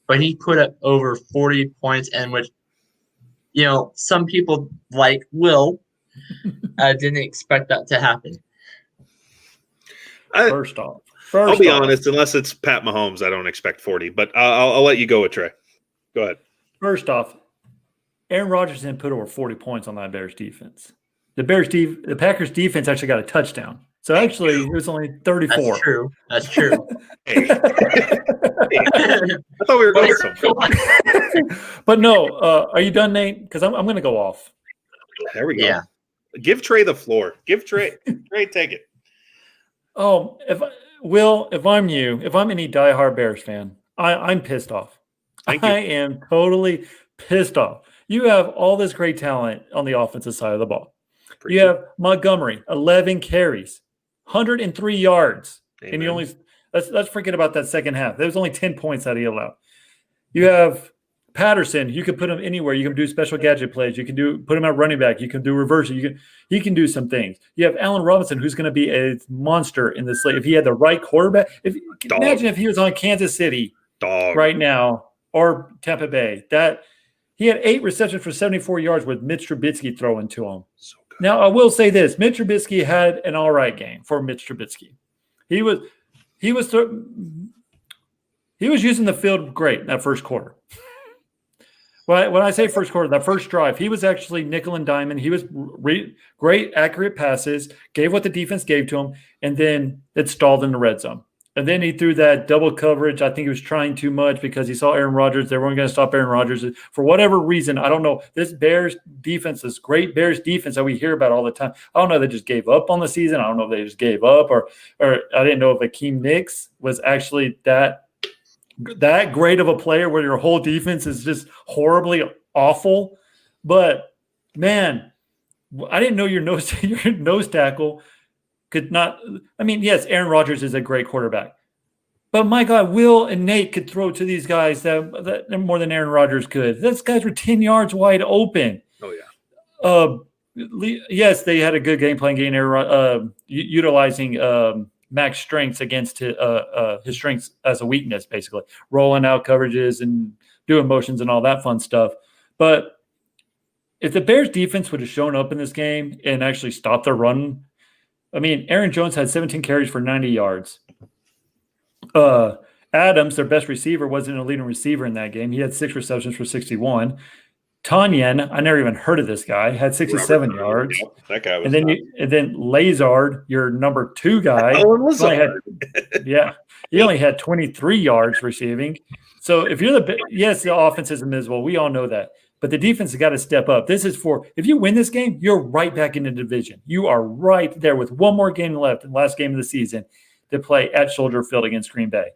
D: But he put up over 40 points, and which, some people like Will didn't expect that to happen.
C: First off,
B: I'll be honest, unless it's Pat Mahomes, I don't expect 40. But I'll let you go with Trey. Go ahead.
C: First off, Aaron Rodgers didn't put over 40 points on that Bears defense. The Packers defense actually got a touchdown. So actually, it was only 34.
D: That's true.
B: Hey. I thought we were going somewhere.
C: But no, are you done, Nate? Because I'm going to go off.
B: There we go.
D: Yeah.
B: Give Trey the floor. Give Trey. Trey, take it.
C: Oh, if I'm any diehard Bears fan, I'm pissed off. I am totally pissed off. You have all this great talent on the offensive side of the ball. You have Montgomery, 11 carries, 103 yards. Amen. And let's forget about that second half. There was only 10 points that he allowed. You have Patterson. You can put him anywhere. You can do special gadget plays. You can put him at running back. You can do reverse. He can do some things. You have Allen Robinson, who's going to be a monster in this league. If he had the right quarterback, imagine if he was on Kansas City right now or Tampa Bay. That he had 8 receptions for 74 yards with Mitch Trubisky throwing to him. So good. Now I will say this: Mitch Trubisky had an all right game for Mitch Trubisky. He was using the field great in that first quarter. When I say first quarter, that first drive, he was actually nickel and diamond. He was great, accurate passes, gave what the defense gave to him, and then it stalled in the red zone. And then he threw that double coverage. I think he was trying too much because he saw Aaron Rodgers. They weren't going to stop Aaron Rodgers. For whatever reason, I don't know. This Bears defense, this great Bears defense that we hear about all the time, I don't know if they just gave up on the season. I don't know if they just gave up or I didn't know if Akeem Nicks was actually that great of a player where your whole defense is just horribly awful. But, man, I didn't know your nose tackle could not – I mean, yes, Aaron Rodgers is a great quarterback. But, my God, Will and Nate could throw to these guys that more than Aaron Rodgers could. Those guys were 10 yards wide open.
B: Oh,
C: yeah. Yes, they had a good game plan game, utilizing Mac's strengths against his strengths as a weakness, basically rolling out coverages and doing motions and all that fun stuff. But if the Bears defense would have shown up in this game and actually stopped their run, I mean, Aaron Jones had 17 carries for 90 yards. Adams, their best receiver, wasn't a leading receiver in that game. He had 6 receptions for 61. Tanyan, I never even heard of this guy, had 67 yards.
B: That guy was
C: and then Lazard, your number 2 guy, he only had 23 yards receiving. So if you're the offense is invisible. We all know that. But the defense has got to step up. This is if you win this game, you're right back in the division. You are right there with one more game left, the last game of the season, to play at Soldier Field against Green Bay.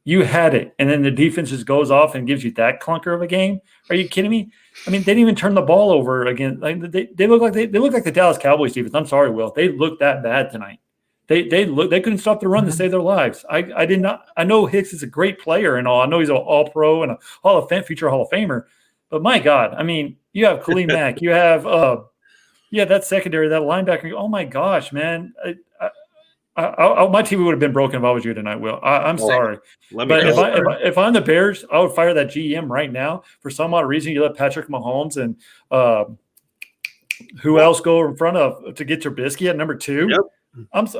C: You had it, and then the defense just goes off and gives you that clunker of a game. Are you kidding me? I mean, they didn't even turn the ball over again. Like they look like the Dallas Cowboys defense. I'm sorry, Will. They looked that bad tonight. They couldn't stop the run to save their lives. I did not. I know Hicks is a great player and all. I know he's an All-Pro and a future Hall of Famer. But my God, I mean, you have Khalil Mack, you have that secondary, that linebacker. Oh my gosh, man! My TV would have been broken if I was you tonight, Will. I'm sorry.
B: Let me
C: But
B: know.
C: if I'm the Bears, I would fire that GM right now. For some odd reason, you let Patrick Mahomes and who else go in front of to get Trubisky at number 2?
B: Yep.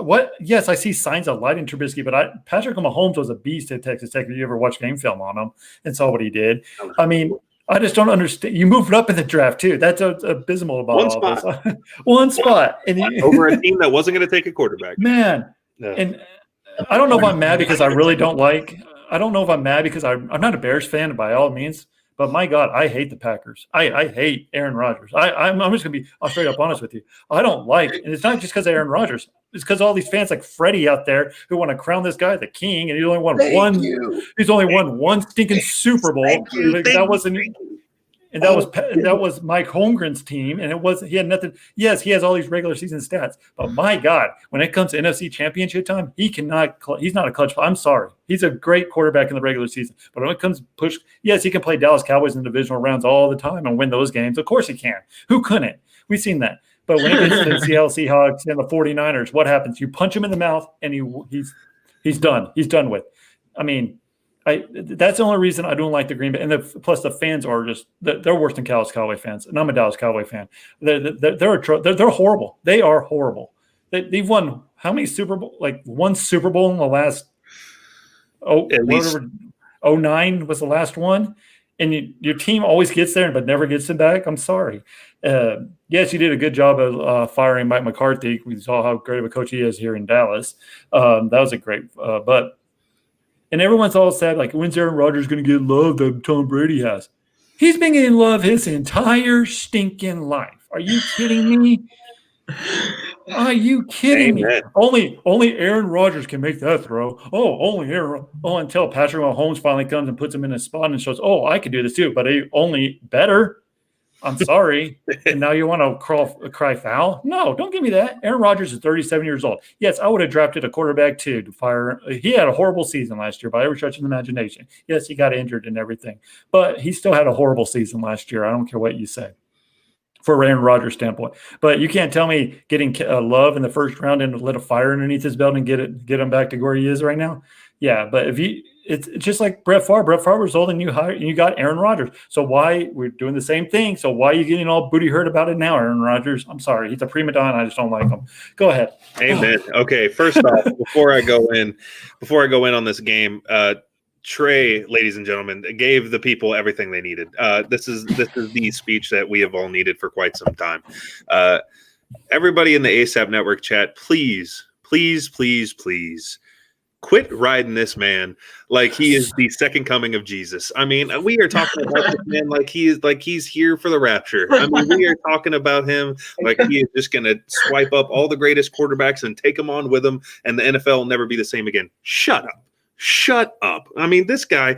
C: What? Yes, I see signs of light in Trubisky, but Patrick Mahomes was a beast at Texas Tech. If you ever watched game film on him and saw what he did, I mean, I just don't understand. You moved up in the draft too. That's abysmal about
B: One
C: all
B: spot.
C: this. One spot, and
B: Over a team that wasn't going to take a quarterback.
C: Man,
B: Yeah.
C: and I don't know if I'm mad because I really don't like. I don't know if I'm mad because I'm not a Bears fan by all means. But my God, I hate the Packers. I hate Aaron Rodgers. I'm just going to be straight up honest with you. I don't like, and it's not just because of Aaron Rodgers. It's because all these fans like Freddie out there who want to crown this guy the king, and he only won one. He's only won one stinking Super Bowl. That was Mike Holmgren's team, and he had nothing. Yes, he has all these regular season stats, but my God, when it comes to NFC Championship time, he's not a clutch. I'm sorry, he's a great quarterback in the regular season, but when it comes to push, yes, he can play Dallas Cowboys in divisional rounds all the time and win those games. Of course he can. Who couldn't? We've seen that. But when it gets to the Seattle Seahawks and the 49ers, what happens? You punch him in the mouth, and he's done. He's done with. I mean. That's the only reason I don't like the Green Bay. And plus the fans are they're worse than Dallas Cowboy fans. And I'm a Dallas Cowboy fan. They're horrible. They are horrible. They've won how many Super Bowl? Like one Super Bowl in the last 09 was the last one. And your team always gets there but never gets it back. I'm sorry. Yes, you did a good job of firing Mike McCarthy. We saw how great of a coach he is here in Dallas. That was a great and everyone's all said, like, when's Aaron Rodgers going to get love that Tom Brady has? He's been getting love his entire stinking life. Are you kidding me? Are you kidding me? Only Aaron Rodgers can make that throw. Only Aaron. Until Patrick Mahomes finally comes and puts him in a spot and shows, I can do this too, but only better. I'm sorry. And now you want to cry foul? No, don't give me that. Aaron Rodgers is 37 years old. Yes, I would have drafted a quarterback too to fire. He had a horrible season last year by every stretch of the imagination. Yes, he got injured and everything, but he still had a horrible season last year. I don't care what you say for Aaron Rodgers' standpoint. But you can't tell me getting love in the first round and lit a fire underneath his belt and get him back to where he is right now. Yeah, but it's just like Brett Favre. Brett Favre was old and you got Aaron Rodgers. So why we're doing the same thing? So why are you getting all booty hurt about it now, Aaron Rodgers? I'm sorry. He's a prima donna. I just don't like him. Go ahead.
B: Amen. Okay, first off, before I go in on this game, Trey, ladies and gentlemen, gave the people everything they needed. This is the speech that we have all needed for quite some time. Everybody in the ASAP Network chat, please quit riding this man like he is the second coming of Jesus. I mean, we are talking about this man like he's here for the rapture. I mean, we are talking about him like he is just going to swipe up all the greatest quarterbacks and take them on with him, and the NFL will never be the same again. Shut up. I mean, this guy,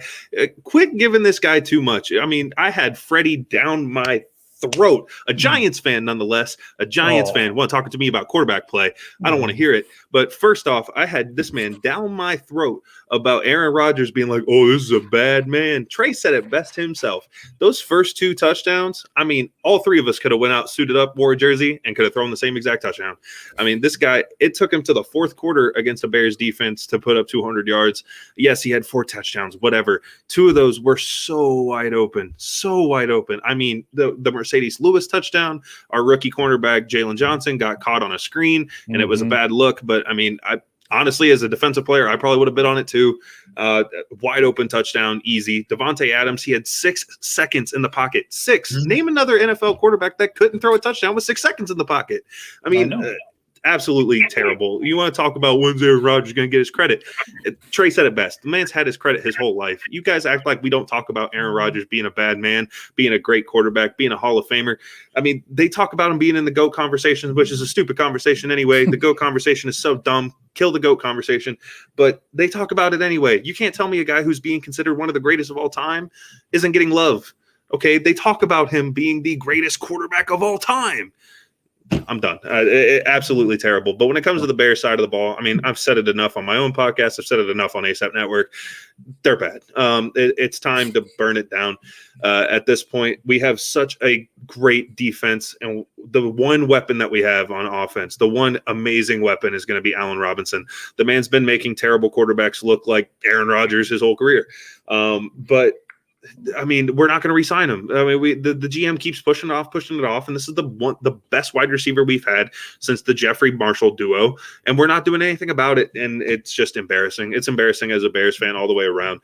B: quit giving this guy too much. I mean, I had Freddie down my throat. A Giants fan, nonetheless. A Giants fan. Want talking to me about quarterback play? I don't want to hear it. But first off, I had this man down my throat about Aaron Rodgers being like, this is a bad man. Trey said it best himself. Those first 2 touchdowns, I mean, all 3 of us could have went out, suited up, wore a jersey, and could have thrown the same exact touchdown. I mean, this guy, it took him to the 4th quarter against the Bears defense to put up 200 yards. Yes, he had 4 touchdowns, whatever. 2 of those were so wide open. I mean, the Mercedes Lewis touchdown, our rookie cornerback, Jalen Johnson, got caught on a screen, and it was a bad look. But, I mean, honestly, as a defensive player, I probably would have bid on it too. Wide open touchdown, easy. Devontae Adams, he had 6 seconds in the pocket. 6. Name another NFL quarterback that couldn't throw a touchdown with 6 seconds in the pocket. I mean, absolutely terrible. You want to talk about when's Aaron Rodgers going to get his credit? Trey said it best. The man's had his credit his whole life. You guys act like we don't talk about Aaron Rodgers being a bad man, being a great quarterback, being a Hall of Famer. I mean, they talk about him being in the GOAT conversation, which is a stupid conversation anyway. The GOAT conversation is so dumb. Kill the GOAT conversation. But they talk about it anyway. You can't tell me a guy who's being considered one of the greatest of all time isn't getting love. Okay, they talk about him being the greatest quarterback of all time. I'm done. Absolutely terrible. But when it comes to the Bears side of the ball, I mean, I've said it enough on my own podcast. I've said it enough on ASAP Network. They're bad. It's time to burn it down. At this point, we have such a great defense, and the one weapon that we have on offense, the one amazing weapon is going to be Allen Robinson. The man's been making terrible quarterbacks look like Aaron Rodgers his whole career. But I mean, we're not going to re-sign him. I mean, the GM keeps pushing it off, and this is the best wide receiver we've had since the Jeffrey Marshall duo, and we're not doing anything about it, and it's just embarrassing. It's embarrassing as a Bears fan all the way around.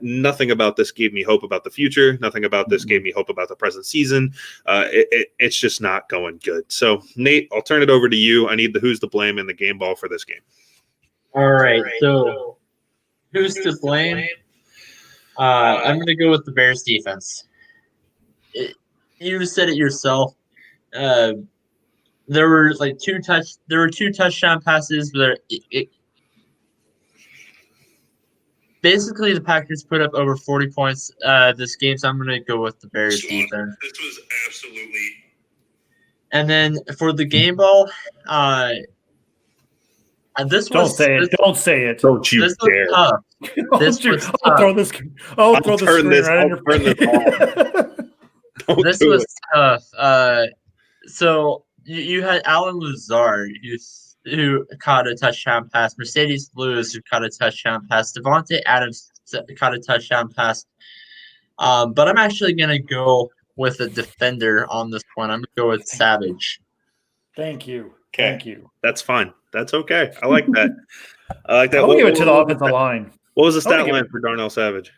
B: Nothing about this gave me hope about the future. Nothing about this gave me hope about the present season. It's just not going good. So, Nate, I'll turn it over to you. I need the who's to blame in the game ball for this game.
D: All right, so who's to blame? I'm going to go with the Bears defense. You said it yourself. There were two touchdown passes, but basically the Packers put up over 40 points this game, so I'm going to go with the Bears defense.
B: This was absolutely.
D: And then for the game ball,
C: Don't say it.
B: Don't you
D: this
B: dare.
D: was tough.
C: I'll throw this. I'll throw the screen right in your face.
D: This was tough. So you had Alan Lazard, who caught a touchdown pass. Mercedes Lewis, who caught a touchdown pass. Devontae Adams caught a touchdown pass. But I'm actually going to go with a defender on this one. I'm going to go with Savage.
C: Thank you.
B: Okay.
C: Thank you.
B: That's fine. That's okay. I like that. I like that.
C: I'll give it to the offensive line.
B: What was the stat line for Darnell Savage?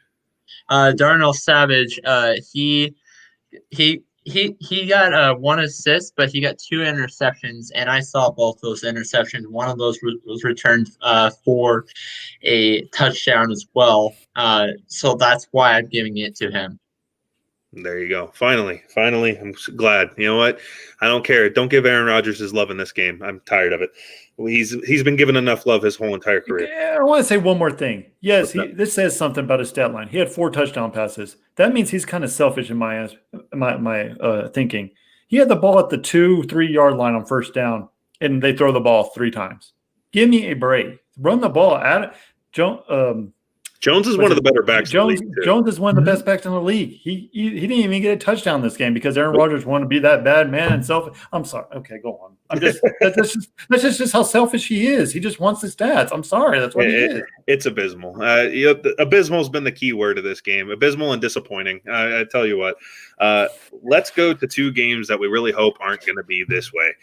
D: Darnell Savage, he got 1 assist, but he got 2 interceptions, and I saw both those interceptions. One of those was returned for a touchdown as well. So that's why I'm giving it to him.
B: There you go. Finally, I'm glad. You know what? I don't care. Don't give Aaron Rodgers his love in this game. I'm tired of it. He's been given enough love his whole entire career.
C: Yeah, I want to say one more thing. Yes, this says something about his stat line. He had 4 touchdown passes. That means he's kind of selfish in my thinking. He had the ball at the 2-3 yard line on first down, and they throw the ball 3 times. Give me a break. Run the ball at it.
B: Jones is one of the better backs in the league.
C: Jones is one of the best backs in the league. He didn't even get a touchdown this game because Aaron Rodgers wanted to be that bad man and selfish. I'm sorry. Okay, go on. That's just how selfish he is. He just wants the stats. I'm sorry. That's what he is.
B: It's abysmal. Abysmal has been the key word of this game. Abysmal and disappointing. I tell you what. Let's go to 2 games that we really hope aren't going to be this way.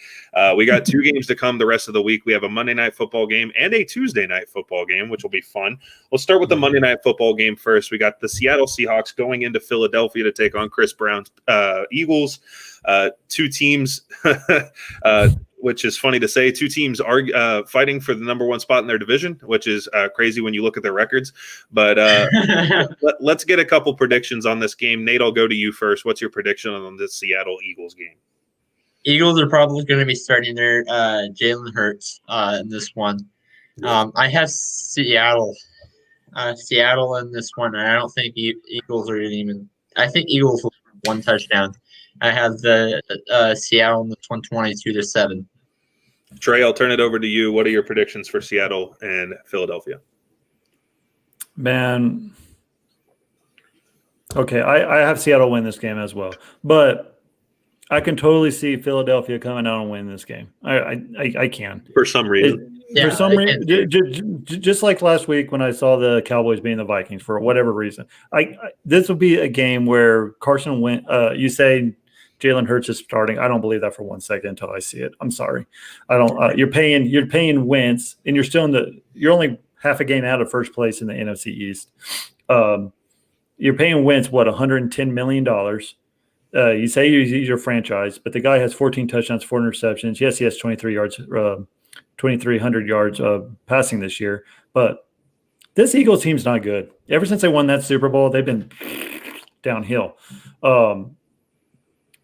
B: We got 2 games to come the rest of the week. We have a Monday night football game and a Tuesday night football game, which will be fun. We'll start with the Monday night football game first. We got the Seattle Seahawks going into Philadelphia to take on Chris Brown's Eagles. 2 teams, which is funny to say. 2 teams are fighting for the number 1 spot in their division, which is crazy when you look at their records. But let's get a couple predictions on this game. Nate, I'll go to you first. What's your prediction on the Seattle Eagles game?
D: Eagles are probably going to be starting their Jalen Hurts in this one. I have Seattle in this one, and I don't think Eagles are even. I think Eagles will have 1 touchdown. I have the Seattle in this one, 22-7.
B: Trey, I'll turn it over to you. What are your predictions for Seattle and Philadelphia?
C: Man, okay, I have Seattle win this game as well, but I can totally see Philadelphia coming out and winning this game. I can.
B: For some reason.
C: For some reason, just like last week when I saw the Cowboys beating the Vikings for whatever reason, this will be a game where Carson Wentz. You say Jalen Hurts is starting. I don't believe that for 1 second until I see it. I'm sorry. I don't. You're paying Wentz, and you're only half a game out of first place in the NFC East. You're paying Wentz $110 million. You say he's your franchise, but the guy has 14 touchdowns, 4 interceptions. Yes, he has 2,300 yards passing this year, but this Eagles team's not good. Ever since they won that Super Bowl, they've been downhill.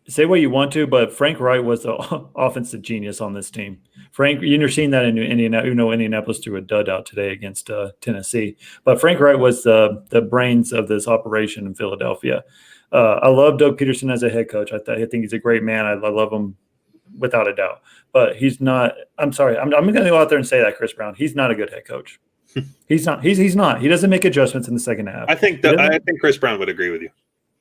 C: Say what you want to, but Frank Wright was the offensive genius on this team. Frank, you're seeing that in Indianapolis. You know, Indianapolis threw a dud out today against Tennessee, but Frank Wright was the brains of this operation in Philadelphia. I love Doug Peterson as a head coach. I think he's a great man. I love him without a doubt. But he's not. I'm sorry. I'm going to go out there and say that Chris Brown. He's not a good head coach. He's not. He's not. He doesn't make adjustments in the second half.
B: I think Chris Brown would agree with you.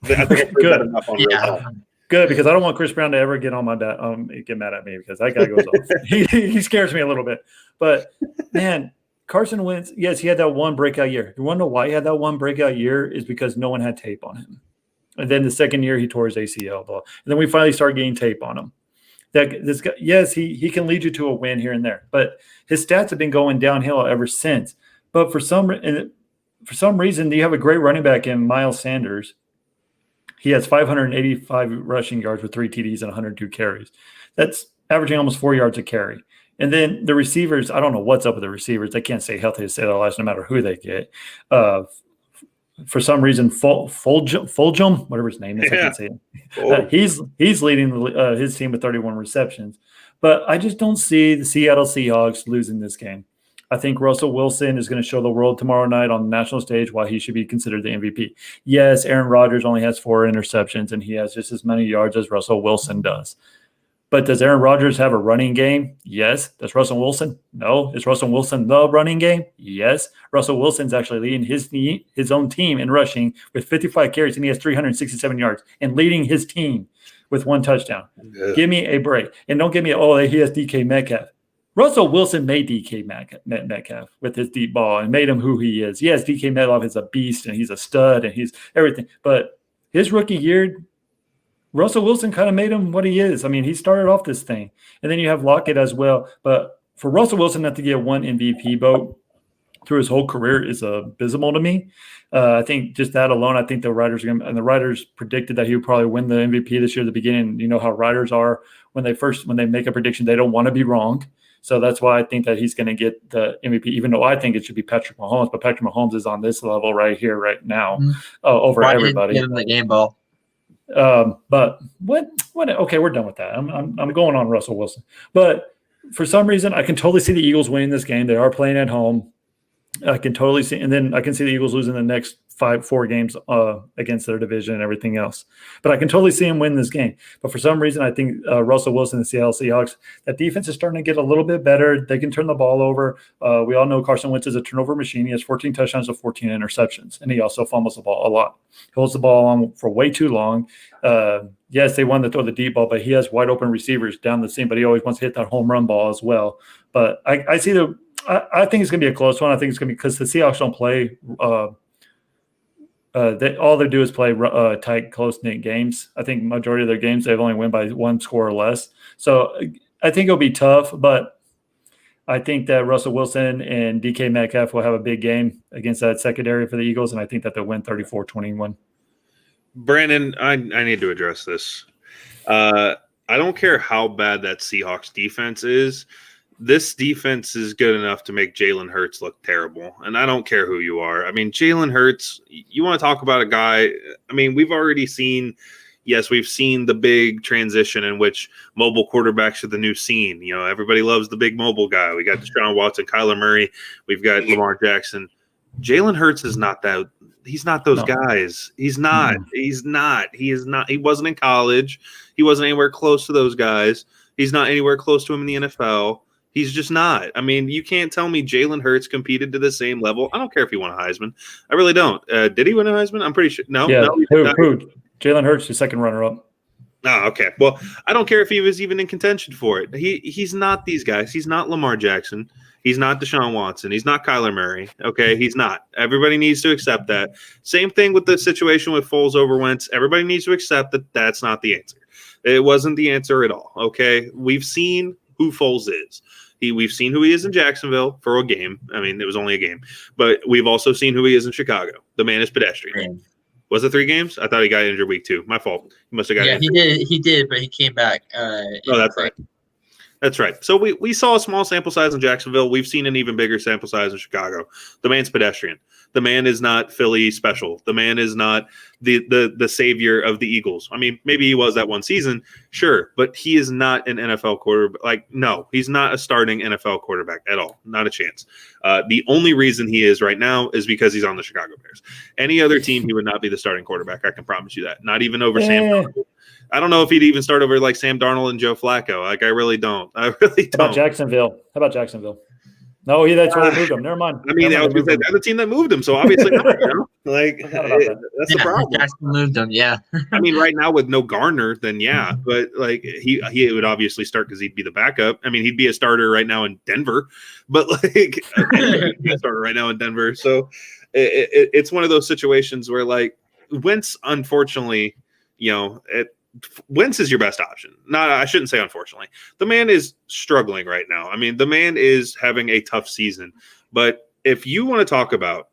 B: I think I've heard that enough on real talk.
C: Good, because I don't want Chris Brown to ever get on my bat, get mad at me, because that guy goes off. He scares me a little bit. But man, Carson Wentz, yes, he had that one breakout year. You want to know why he had that one breakout year? Is because no one had tape on him. And then the second year he tore his ACL. And then we finally started getting tape on him. That this guy, yes, he can lead you to a win here and there, but his stats have been going downhill ever since. But for some reason, you have a great running back in Miles Sanders. He has 585 rushing yards with 3 TDs and 102 carries. That's averaging almost 4 yards a carry. And then the receivers, I don't know what's up with the receivers. They can't stay healthy to save their lives no matter who they get. For some reason, Fulgham, whatever his name is, I can't say it. He's leading his team with 31 receptions. But I just don't see the Seattle Seahawks losing this game. I think Russell Wilson is going to show the world tomorrow night on the national stage why he should be considered the MVP. Yes, Aaron Rodgers only has 4 interceptions, and he has just as many yards as Russell Wilson does. But does Aaron Rodgers have a running game? Yes. Does Russell Wilson? No. Is Russell Wilson the running game? Yes. Russell Wilson's actually leading his own team in rushing with 55 carries, and he has 367 yards, and leading his team with 1 touchdown. Yeah. Give me a break. And don't give me, he has DK Metcalf. Russell Wilson made DK Metcalf with his deep ball and made him who he is. Yes, DK Metcalf is a beast, and he's a stud, and he's everything. But his rookie year, Russell Wilson kind of made him what he is. I mean, he started off this thing. And then you have Lockett as well. But for Russell Wilson not to get 1 MVP vote through his whole career is abysmal to me. I think just that alone, I think the writers predicted that he would probably win the MVP this year at the beginning. You know how writers are when they make a prediction, they don't want to be wrong. So that's why I think that he's going to get the MVP, even though I think it should be Patrick Mahomes. But Patrick Mahomes is on this level right here, right now, over everybody.
D: Give him the game ball.
C: But what? Okay, we're done with that. I'm going on Russell Wilson. But for some reason, I can totally see the Eagles winning this game. They are playing at home. I can totally see, and then I can see the Eagles losing the next 4 games against their division and everything else. But I can totally see them win this game. But for some reason, I think Russell Wilson and the Seattle Seahawks, that defense is starting to get a little bit better. They can turn the ball over. We all know Carson Wentz is a turnover machine. He has 14 touchdowns to 14 interceptions, and he also fumbles the ball a lot. He holds the ball on for way too long. Yes, they want to throw the deep ball, but he has wide open receivers down the seam, but he always wants to hit that home run ball as well. But I see I think it's going to be a close one. I think it's going to be because the Seahawks don't play all they do is play tight, close-knit games. I think majority of their games they've only won by 1 score or less. So I think it'll be tough, but I think that Russell Wilson and DK Metcalf will have a big game against that secondary for the Eagles, and I think that they'll win 34-21.
B: Brandon, I need to address this. I don't care how bad that Seahawks defense is. This defense is good enough to make Jalen Hurts look terrible, and I don't care who you are. I mean, Jalen Hurts, you want to talk about a guy – I mean, we've already seen – yes, we've seen the big transition in which mobile quarterbacks are the new scene. You know, everybody loves the big mobile guy. We got Deshaun Watson, Kyler Murray. We've got Lamar Jackson. Jalen Hurts is not that – he's not those guys. He's not. He's not. He is not. He wasn't in college. He wasn't anywhere close to those guys. He's not anywhere close to him in the NFL. He's just not. I mean, you can't tell me Jalen Hurts competed to the same level. I don't care if he won a Heisman. I really don't. Did he win a Heisman? I'm pretty sure. No.
C: Yeah.
B: No,
C: who? Jalen Hurts, the second runner-up.
B: Oh, okay. Well, I don't care if he was even in contention for it. He's not these guys. He's not Lamar Jackson. He's not Deshaun Watson. He's not Kyler Murray. Okay, he's not. Everybody needs to accept that. Same thing with the situation with Foles over Wentz. Everybody needs to accept that that's not the answer. It wasn't the answer at all. Okay, we've seen who Foles is. We've seen who he is in Jacksonville for a game. I mean, it was only a game. But we've also seen who he is in Chicago. The man is pedestrian.
D: Right.
B: Was it 3 games? I thought he got injured week 2. My fault. He must have got injured.
D: Yeah, he did, but he came back.
B: That's right. That's right. So we saw a small sample size in Jacksonville. We've seen an even bigger sample size in Chicago. The man's pedestrian. The man is not Philly special. The man is not the savior of the Eagles. I mean, maybe he was that one season, sure, but he is not an NFL quarterback. Like, no, he's not a starting NFL quarterback at all. Not a chance. The only reason he is right now is because he's on the Chicago Bears. Any other team, he would not be the starting quarterback. I can promise you that. Not even over Sam Darnold. I don't know if he'd even start over like Sam Darnold and Joe Flacco. Like, I really don't. I really
C: How about
B: don't.
C: Jacksonville? No, that's where they moved him. Never mind.
B: I mean, I was going to say they're the team that moved him, so obviously not. Like,
C: Forgot about that.
B: that's the problem.
D: Jackson moved him. Yeah.
B: I mean, right now with no Garner, then yeah, but like he would obviously start because he'd be the backup. I mean, he'd be a starter right now in Denver, but like he'd be a starter right now in Denver. So it's one of those situations where like Wentz, unfortunately, Wentz is your best option. No, I shouldn't say unfortunately. The man is struggling right now. I mean, the man is having a tough season. But if you want to talk about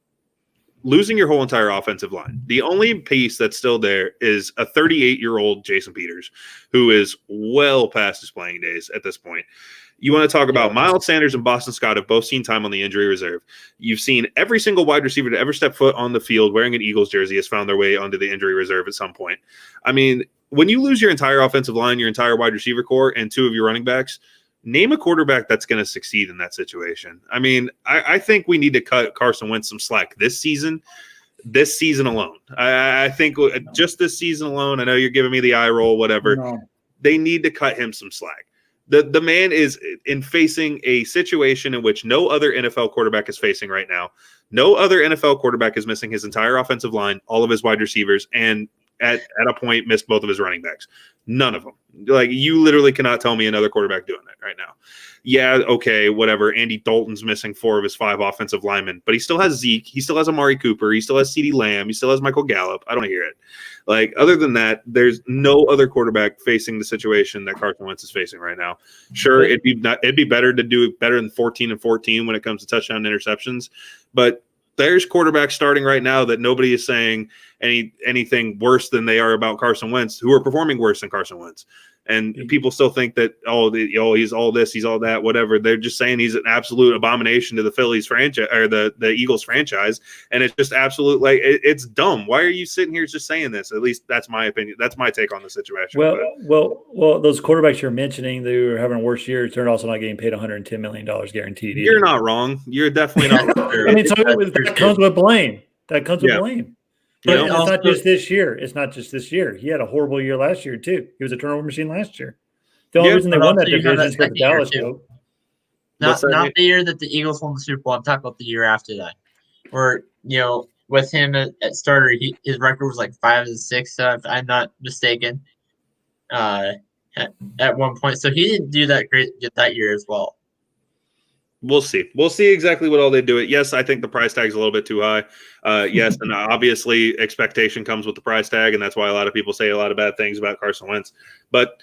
B: losing your whole entire offensive line, the only piece that's still there is a 38-year-old Jason Peters, who is well past his playing days at this point. You want to talk about Miles Sanders and Boston Scott have both seen time on the injury reserve. You've seen every single wide receiver to ever step foot on the field wearing an Eagles jersey has found their way onto the injury reserve at some point. I mean, when you lose your entire offensive line, your entire wide receiver core, and two of your running backs, name a quarterback that's going to succeed in that situation. I mean, I think we need to cut Carson Wentz some slack this season alone. I think just this season alone, I know you're giving me the eye roll, whatever.
C: No.
B: They need to cut him some slack. The man is in facing a situation in which no other NFL quarterback is facing right now. No other NFL quarterback is missing his entire offensive line, all of his wide receivers, and at a point missed both of his running backs. None of them. Like, you literally cannot tell me another quarterback doing that right now. Yeah, okay, whatever. Andy Dalton's missing 4 of his 5 offensive linemen, but he still has Zeke. He still has Amari Cooper. He still has CeeDee Lamb. He still has Michael Gallup. I don't hear it. Like, other than that, there's no other quarterback facing the situation that Carson Wentz is facing right now. Sure, it'd be better to do it better than 14-14 when it comes to touchdown interceptions, but there's quarterbacks starting right now that nobody is saying anything worse than they are about Carson Wentz, who are performing worse than Carson Wentz. And people still think that, he's all this, he's all that, whatever. They're just saying he's an absolute abomination to the Phillies franchise or the Eagles franchise. And it's just absolute, like, it's dumb. Why are you sitting here just saying this? At least that's my opinion. That's my take on the situation.
C: Well, those quarterbacks you're mentioning that are having worse years, they're also not getting paid $110 million guaranteed.
B: You're not wrong. You're definitely not wrong.
C: I mean, so that comes with blame. blame. But it's not just this year. It's not just this year. He had a horrible year last year, too. He was a turnover machine last year. The only reason they won that division is because the Dallas go.
D: Not the year that the Eagles won the Super Bowl. I'm talking about the year after that. Where, with him at starter, his record was like 5-6, if I'm not mistaken, at one point. So he didn't do that great that year as well.
B: We'll see. We'll see exactly what all they do. Yes, I think the price tag is a little bit too high. Yes, and obviously expectation comes with the price tag, and that's why a lot of people say a lot of bad things about Carson Wentz. But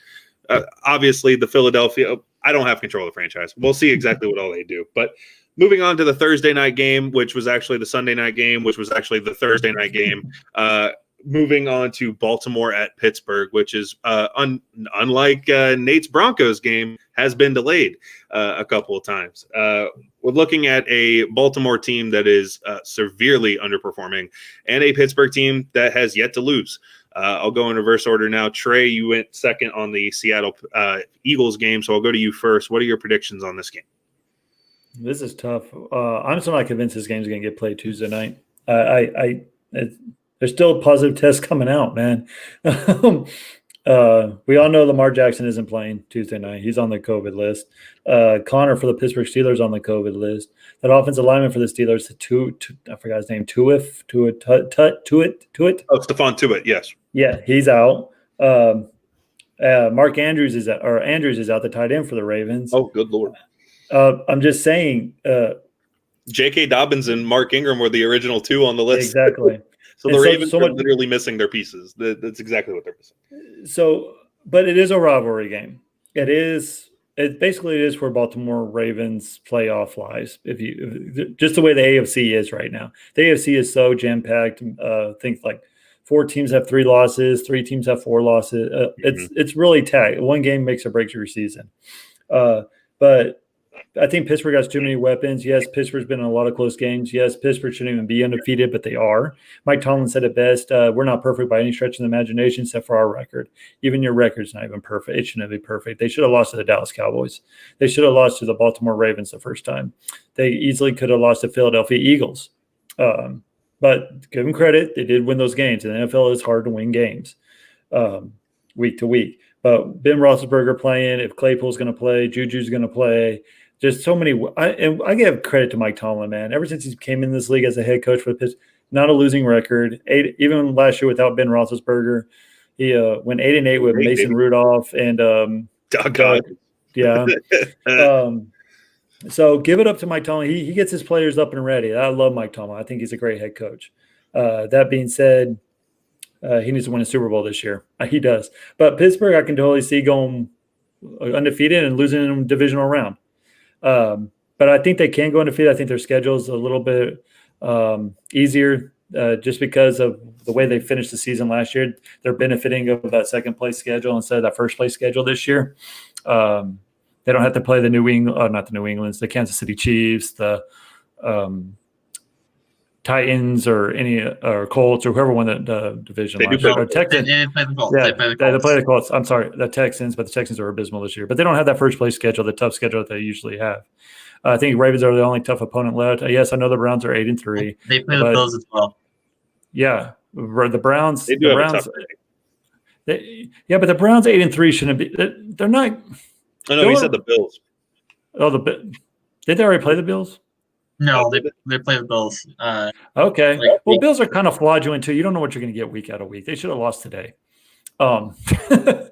B: obviously the Philadelphia, I don't have control of the franchise. We'll see exactly what all they do. But moving on to the Thursday night game, which was actually the Sunday night game, which was actually the Thursday night game. Moving on to Baltimore at Pittsburgh, which is unlike Nate's Broncos game, has been delayed a couple of times. We're looking at a Baltimore team that is severely underperforming and a Pittsburgh team that has yet to lose. I'll go in reverse order now. Trey, you went second on the Seattle Eagles game, so I'll go to you first. What are your predictions on this game?
C: This is tough. I'm still not convinced this game's going to get played Tuesday night. There's still a positive test coming out, man. We all know Lamar Jackson isn't playing Tuesday night. He's on the COVID list. Connor for the Pittsburgh Steelers on the COVID list. That offensive lineman for the Steelers, I forgot his name, Tuitt. Oh,
B: Stephon Tuitt, yes.
C: Yeah, he's out. Mark Andrews is out, the tight end for the Ravens.
B: Oh, good Lord.
C: I'm just saying.
B: J.K. Dobbins and Mark Ingram were the original 2 on the list.
C: Exactly.
B: So the Ravens are literally missing their pieces. That's exactly what they're missing.
C: So, but it is a rivalry game. It is where Baltimore Ravens playoff lies. Just the way the AFC is right now. The AFC is so jam-packed. Think like 4 teams have 3 losses, 3 teams have 4 losses. It's really tight. One game makes or breaks your season. But I think Pittsburgh has too many weapons. Yes, Pittsburgh's been in a lot of close games. Yes, Pittsburgh shouldn't even be undefeated, but they are. Mike Tomlin said it best. We're not perfect by any stretch of the imagination except for our record. Even your record's not even perfect. It shouldn't be perfect. They should have lost to the Dallas Cowboys. They should have lost to the Baltimore Ravens the first time. They easily could have lost to Philadelphia Eagles. But give them credit. They did win those games. In the NFL, it's hard to win games. week to week. But Ben Roethlisberger playing, if Claypool's going to play, Juju's going to play. Just so many. And I give credit to Mike Tomlin, man. Ever since he came in this league as a head coach for the Pittsburgh, not a losing record. Even last year without Ben Roethlisberger, he went 8-8 with Mason Rudolph and yeah. So give it up to Mike Tomlin. He gets his players up and ready. I love Mike Tomlin. I think he's a great head coach. That being said, he needs to win a Super Bowl this year. He does. But Pittsburgh, I can totally see going undefeated and losing in a divisional round. But I think they can go undefeated. I think their schedule is a little bit easier just because of the way they finished the season last year. They're benefiting of that second place schedule instead of that first place schedule this year. They don't have to play the the Kansas City Chiefs, the Titans, or Colts, or whoever won the division last year. Or Texans.
D: They play the Colts.
C: Yeah, they play the Colts. I'm sorry, the Texans, but the Texans are abysmal this year. But they don't have that first place schedule, the tough schedule that they usually have. I think Ravens are the only tough opponent left. Yes, I know the Browns are 8-3.
D: They play the Bills as well.
C: Yeah, the Browns.
B: They do
C: the
B: have
C: Browns.
B: a tough
C: But the Browns 8-3 shouldn't be. They're not.
B: I know he said the Bills.
C: Oh, did they already play the Bills?
D: No, they play the Bills.
C: Okay. Well, Bills are kind of fraudulent too. You don't know what you're going to get week out of week. They should have lost today. But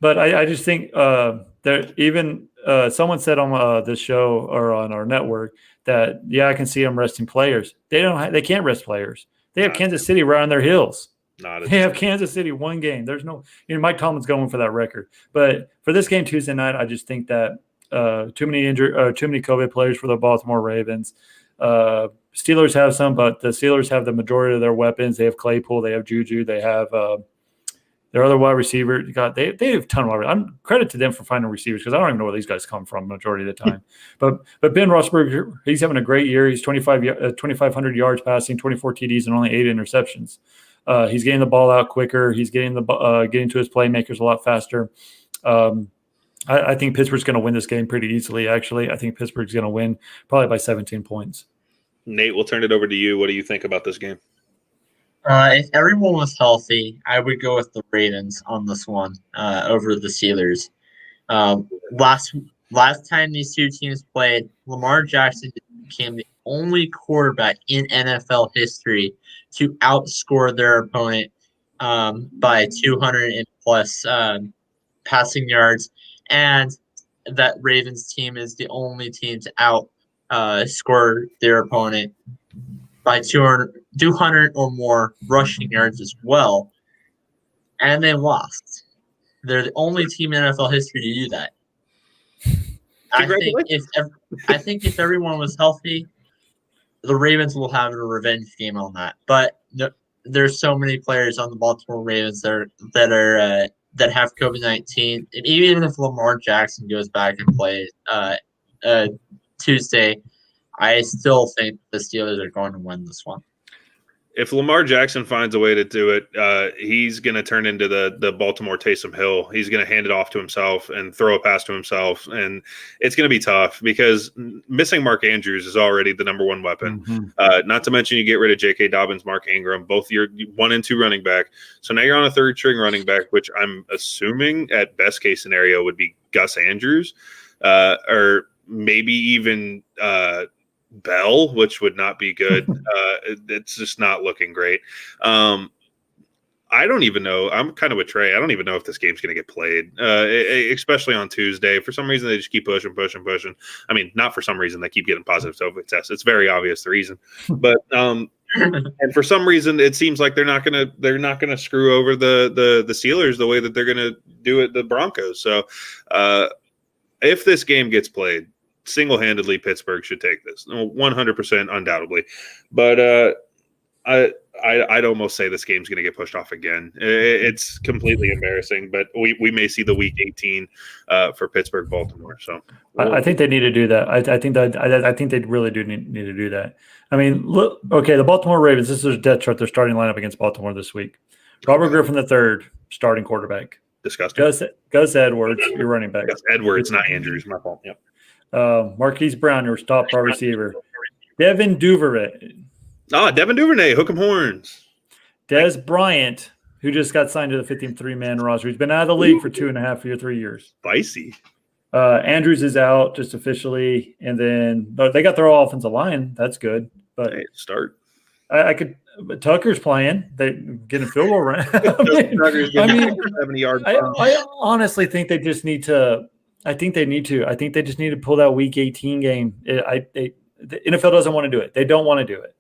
C: I just think that even someone said on this show or on our network that I can see them resting players. They can't rest players. They have Kansas City right on their heels. They have Kansas City one game. There's no, Mike Tomlin's going for that record. But for this game Tuesday night, I just think that too many COVID players for the Baltimore Ravens. Steelers have some, but the Steelers have the majority of their weapons. They have Claypool, they have Juju, they have their other wide receiver. They have a ton of wide receivers. I'm credit to them for finding receivers because I don't even know where these guys come from majority of the time. but Ben Roethlisberger, he's having a great year. He's 2,500 yards passing, 24 TDs, and only 8 interceptions. He's getting the ball out quicker. He's getting getting to his playmakers a lot faster. I think Pittsburgh's going to win this game pretty easily, actually. I think Pittsburgh's going to win probably by 17 points.
B: Nate, we'll turn it over to you. What do you think about this game?
D: If everyone was healthy, I would go with the Ravens on this one over the Steelers. Last time these two teams played, Lamar Jackson became the only quarterback in NFL history to outscore their opponent by 200 and plus passing yards. And that Ravens team is the only team to score their opponent by 200 or more rushing yards as well. And they lost. They're the only team in NFL history to do that. I think if everyone was healthy, the Ravens will have a revenge game on that. But there's so many players on the Baltimore Ravens that have COVID-19. And even if Lamar Jackson goes back and plays Tuesday, I still think the Steelers are going to win this one.
B: If Lamar Jackson finds a way to do it, he's going to turn into the Baltimore Taysom Hill. He's going to hand it off to himself and throw a pass to himself. And it's going to be tough because missing Mark Andrews is already the number one weapon. Mm-hmm. Not to mention you get rid of J.K. Dobbins, Mark Ingram, both your 1 and 2 running back. So now you're on a third string running back, which I'm assuming at best case scenario would be Gus Andrews or maybe even Bell, which would not be good. It's just not looking great. I don't even know. I'm kind of with Trey. I don't even know if this game's going to get played, especially on Tuesday. For some reason, they just keep pushing. I mean, not for some reason. They keep getting positive COVID tests. It's very obvious the reason. But and for some reason, it seems like they're not gonna screw over the Steelers the way that they're going to do it the Broncos. So if this game gets played, single-handedly, Pittsburgh should take this 100%, undoubtedly. But I'd almost say this game's going to get pushed off again. It's completely embarrassing, but we may see the Week 18 for Pittsburgh, Baltimore. So
C: I think they need to do that. I think they really do need to do that. I mean, look, okay, the Baltimore Ravens. This is their depth chart. Their starting lineup against Baltimore this week. Robert Griffin III, starting quarterback.
B: Disgusting.
C: Gus Edwards, your running back.
B: Gus Edwards, not Andrews. My fault. Yep.
C: Marquise Brown, your top wide receiver. Devin Duvernay.
B: Devin Duvernay, hook 'em horns.
C: Des Bryant, who just got signed to the 53-man roster. He's been out of the league for 2.5 or 3 years.
B: Spicy.
C: Andrews is out just officially, and then they got their all offensive line. That's good, but
B: Hey, start.
C: I could. But Tucker's playing. They getting a field goal run.
B: Tucker's getting 70 yards.
C: I honestly think they just need to. I think they just need to pull that Week 18 game. The NFL doesn't want to do it. They don't want to do it,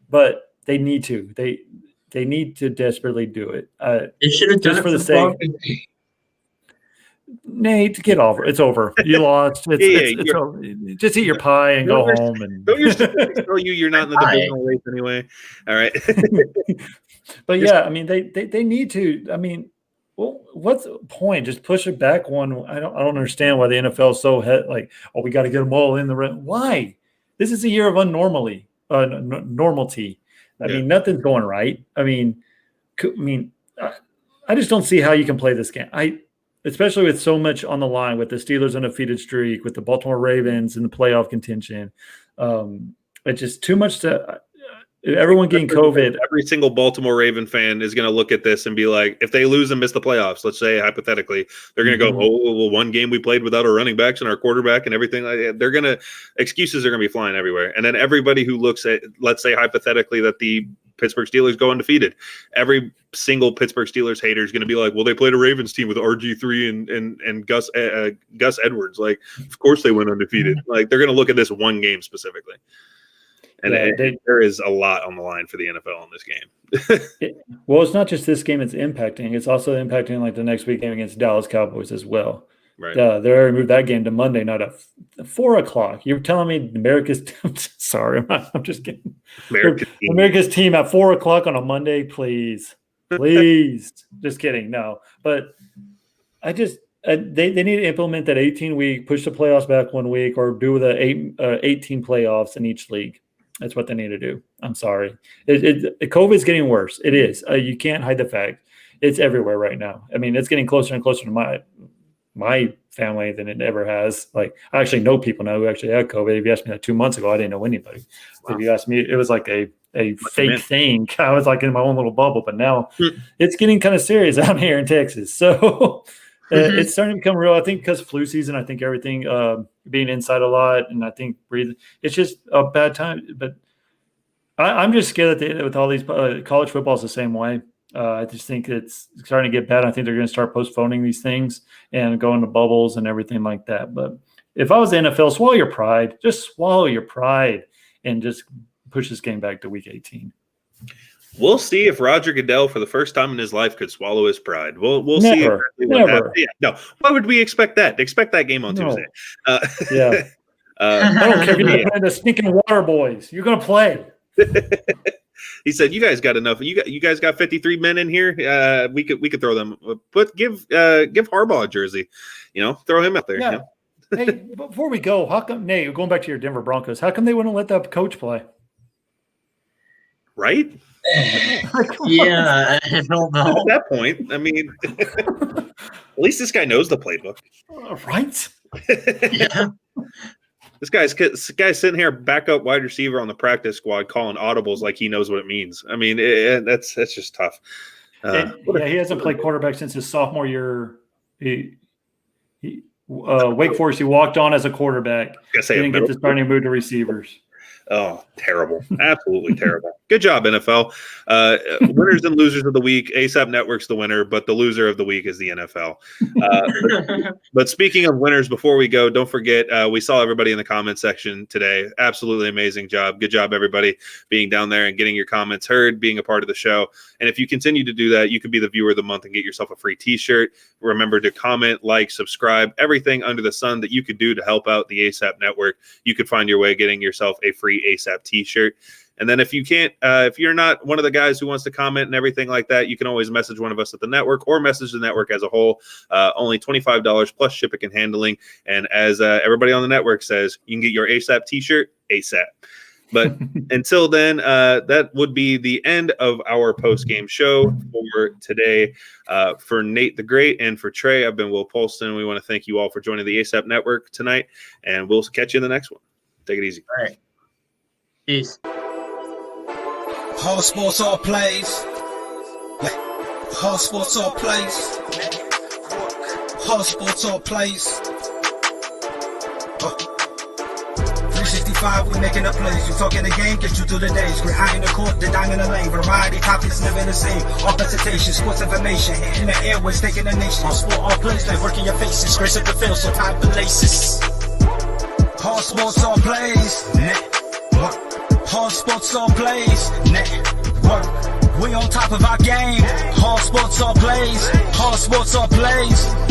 C: but they need to. They need to desperately do it.
D: They should have done
C: just
D: it
C: for the sake. Nate, get over. It's over. You lost. It's over. Just eat your pie and go home. And
B: don't you tell you're not in the divisional race anyway? All right.
C: But yeah, I mean, they need to. I mean, well, what's the point? Just push it back one. I don't understand why the NFL is so we got to get them all in the red. Why? This is a year of normality. I mean, nothing's going right. I mean, I just don't see how you can play this game. Especially with so much on the line, with the Steelers' undefeated streak, with the Baltimore Ravens in the playoff contention. It's just too much to everyone getting COVID.
B: Every single Baltimore Raven fan is going to look at this and be like, if they lose and miss the playoffs, let's say hypothetically, they're going to go, oh, well, one game we played without our running backs and our quarterback and everything like that. Excuses are going to be flying everywhere. And then everybody who looks at, let's say hypothetically that the Pittsburgh Steelers go undefeated, every single Pittsburgh Steelers hater is going to be like, well, they played a Ravens team with RG3 and Gus Edwards. Like, of course they went undefeated. Like, they're going to look at this one game specifically. And there is a lot on the line for the NFL in this game.
C: Well, it's not just this game it's impacting. It's also impacting like the next week game against Dallas Cowboys as well.
B: Right.
C: They already moved that game to Monday night at 4:00. You're telling me America's – sorry, I'm just kidding. America's team at 4:00 on a Monday, please. Just kidding. No. But I just they need to implement that 18-week, push the playoffs back 1 week, or do the 18 playoffs in each league. That's what they need to do. I'm sorry. COVID's getting worse. It is. You can't hide the fact. It's everywhere right now. I mean, it's getting closer and closer to my family than it ever has. Like, I actually know people now who actually had COVID. If you asked me that 2 months ago, I didn't know anybody. Wow. If you asked me, it was like a fake thing. I was like in my own little bubble, but now it's getting kind of serious out here in Texas. So it's starting to become real. I think because flu season, I think everything being inside a lot, and I think breathing, it's just a bad time. But I'm just scared that with all these college football is the same way. I just think it's starting to get bad. I think they're going to start postponing these things and go into bubbles and everything like that. But if I was the NFL, swallow your pride. Just swallow your pride and just push this game back to Week 18.
B: We'll see if Roger Goodell, for the first time in his life, could swallow his pride. We'll see exactly what happens. Yeah, no, why would we expect that? Expect that game on Tuesday.
C: Yeah. I don't care if you're playing the stinking water boys. You're going to play.
B: He said, "You guys got enough. You guys got 53 men in here. We could throw them. But give Harbaugh a jersey. Throw him out there.
C: Yeah. Hey, before we go, how come, Nate? Going back to your Denver Broncos, how come they wouldn't let that coach play?
B: Right?
D: Yeah, I don't know.
B: At that point, I mean, at least this guy knows the playbook,
C: right?
D: Yeah.
B: This guy's sitting here, backup wide receiver on the practice squad, calling audibles like he knows what it means. I mean, that's just tough.
C: He hasn't played quarterback since his sophomore year. Wake Forest, he walked on as a quarterback. Didn't get the starting move to receivers.
B: Oh, terrible. Absolutely terrible. Good job, NFL. Winners and losers of the week. ASAP Network's the winner, but the loser of the week is the NFL. But speaking of winners, before we go, don't forget, we saw everybody in the comment section today. Absolutely amazing job. Good job, everybody, being down there and getting your comments heard, being a part of the show. And if you continue to do that, you could be the viewer of the month and get yourself a free t-shirt. Remember to comment, like, subscribe, everything under the sun that you could do to help out the ASAP Network. You could find your way getting yourself a free ASAP t-shirt. And then if you can't, if you're not one of the guys who wants to comment and everything like that, you can always message one of us at the network or message the network as a whole. Only $25 plus shipping and handling. And as everybody on the network says, you can get your ASAP t-shirt ASAP. But until then, that would be the end of our post-game show for today. For Nate the Great and for Trey, I've been Will Polston. We want to thank you all for joining the ASAP Network tonight, and we'll catch you in the next one. Take it easy.
D: All right. Peace.
A: All sports, all plays. Hall sports all plays. Hall sports all plays. 365, we making the plays. You talking the game, get you through the days. We're high in the court, the dime in the lane. Variety, topics never the same. All presentation, sports information. Hitting the airways, taking the nation. All sport, all plays, like working your faces. Grace at the field, so type the laces. Hall sports all plays. Network. Hall sports all plays. Network. We on top of our game. Hall sports all plays. Hall sports all plays.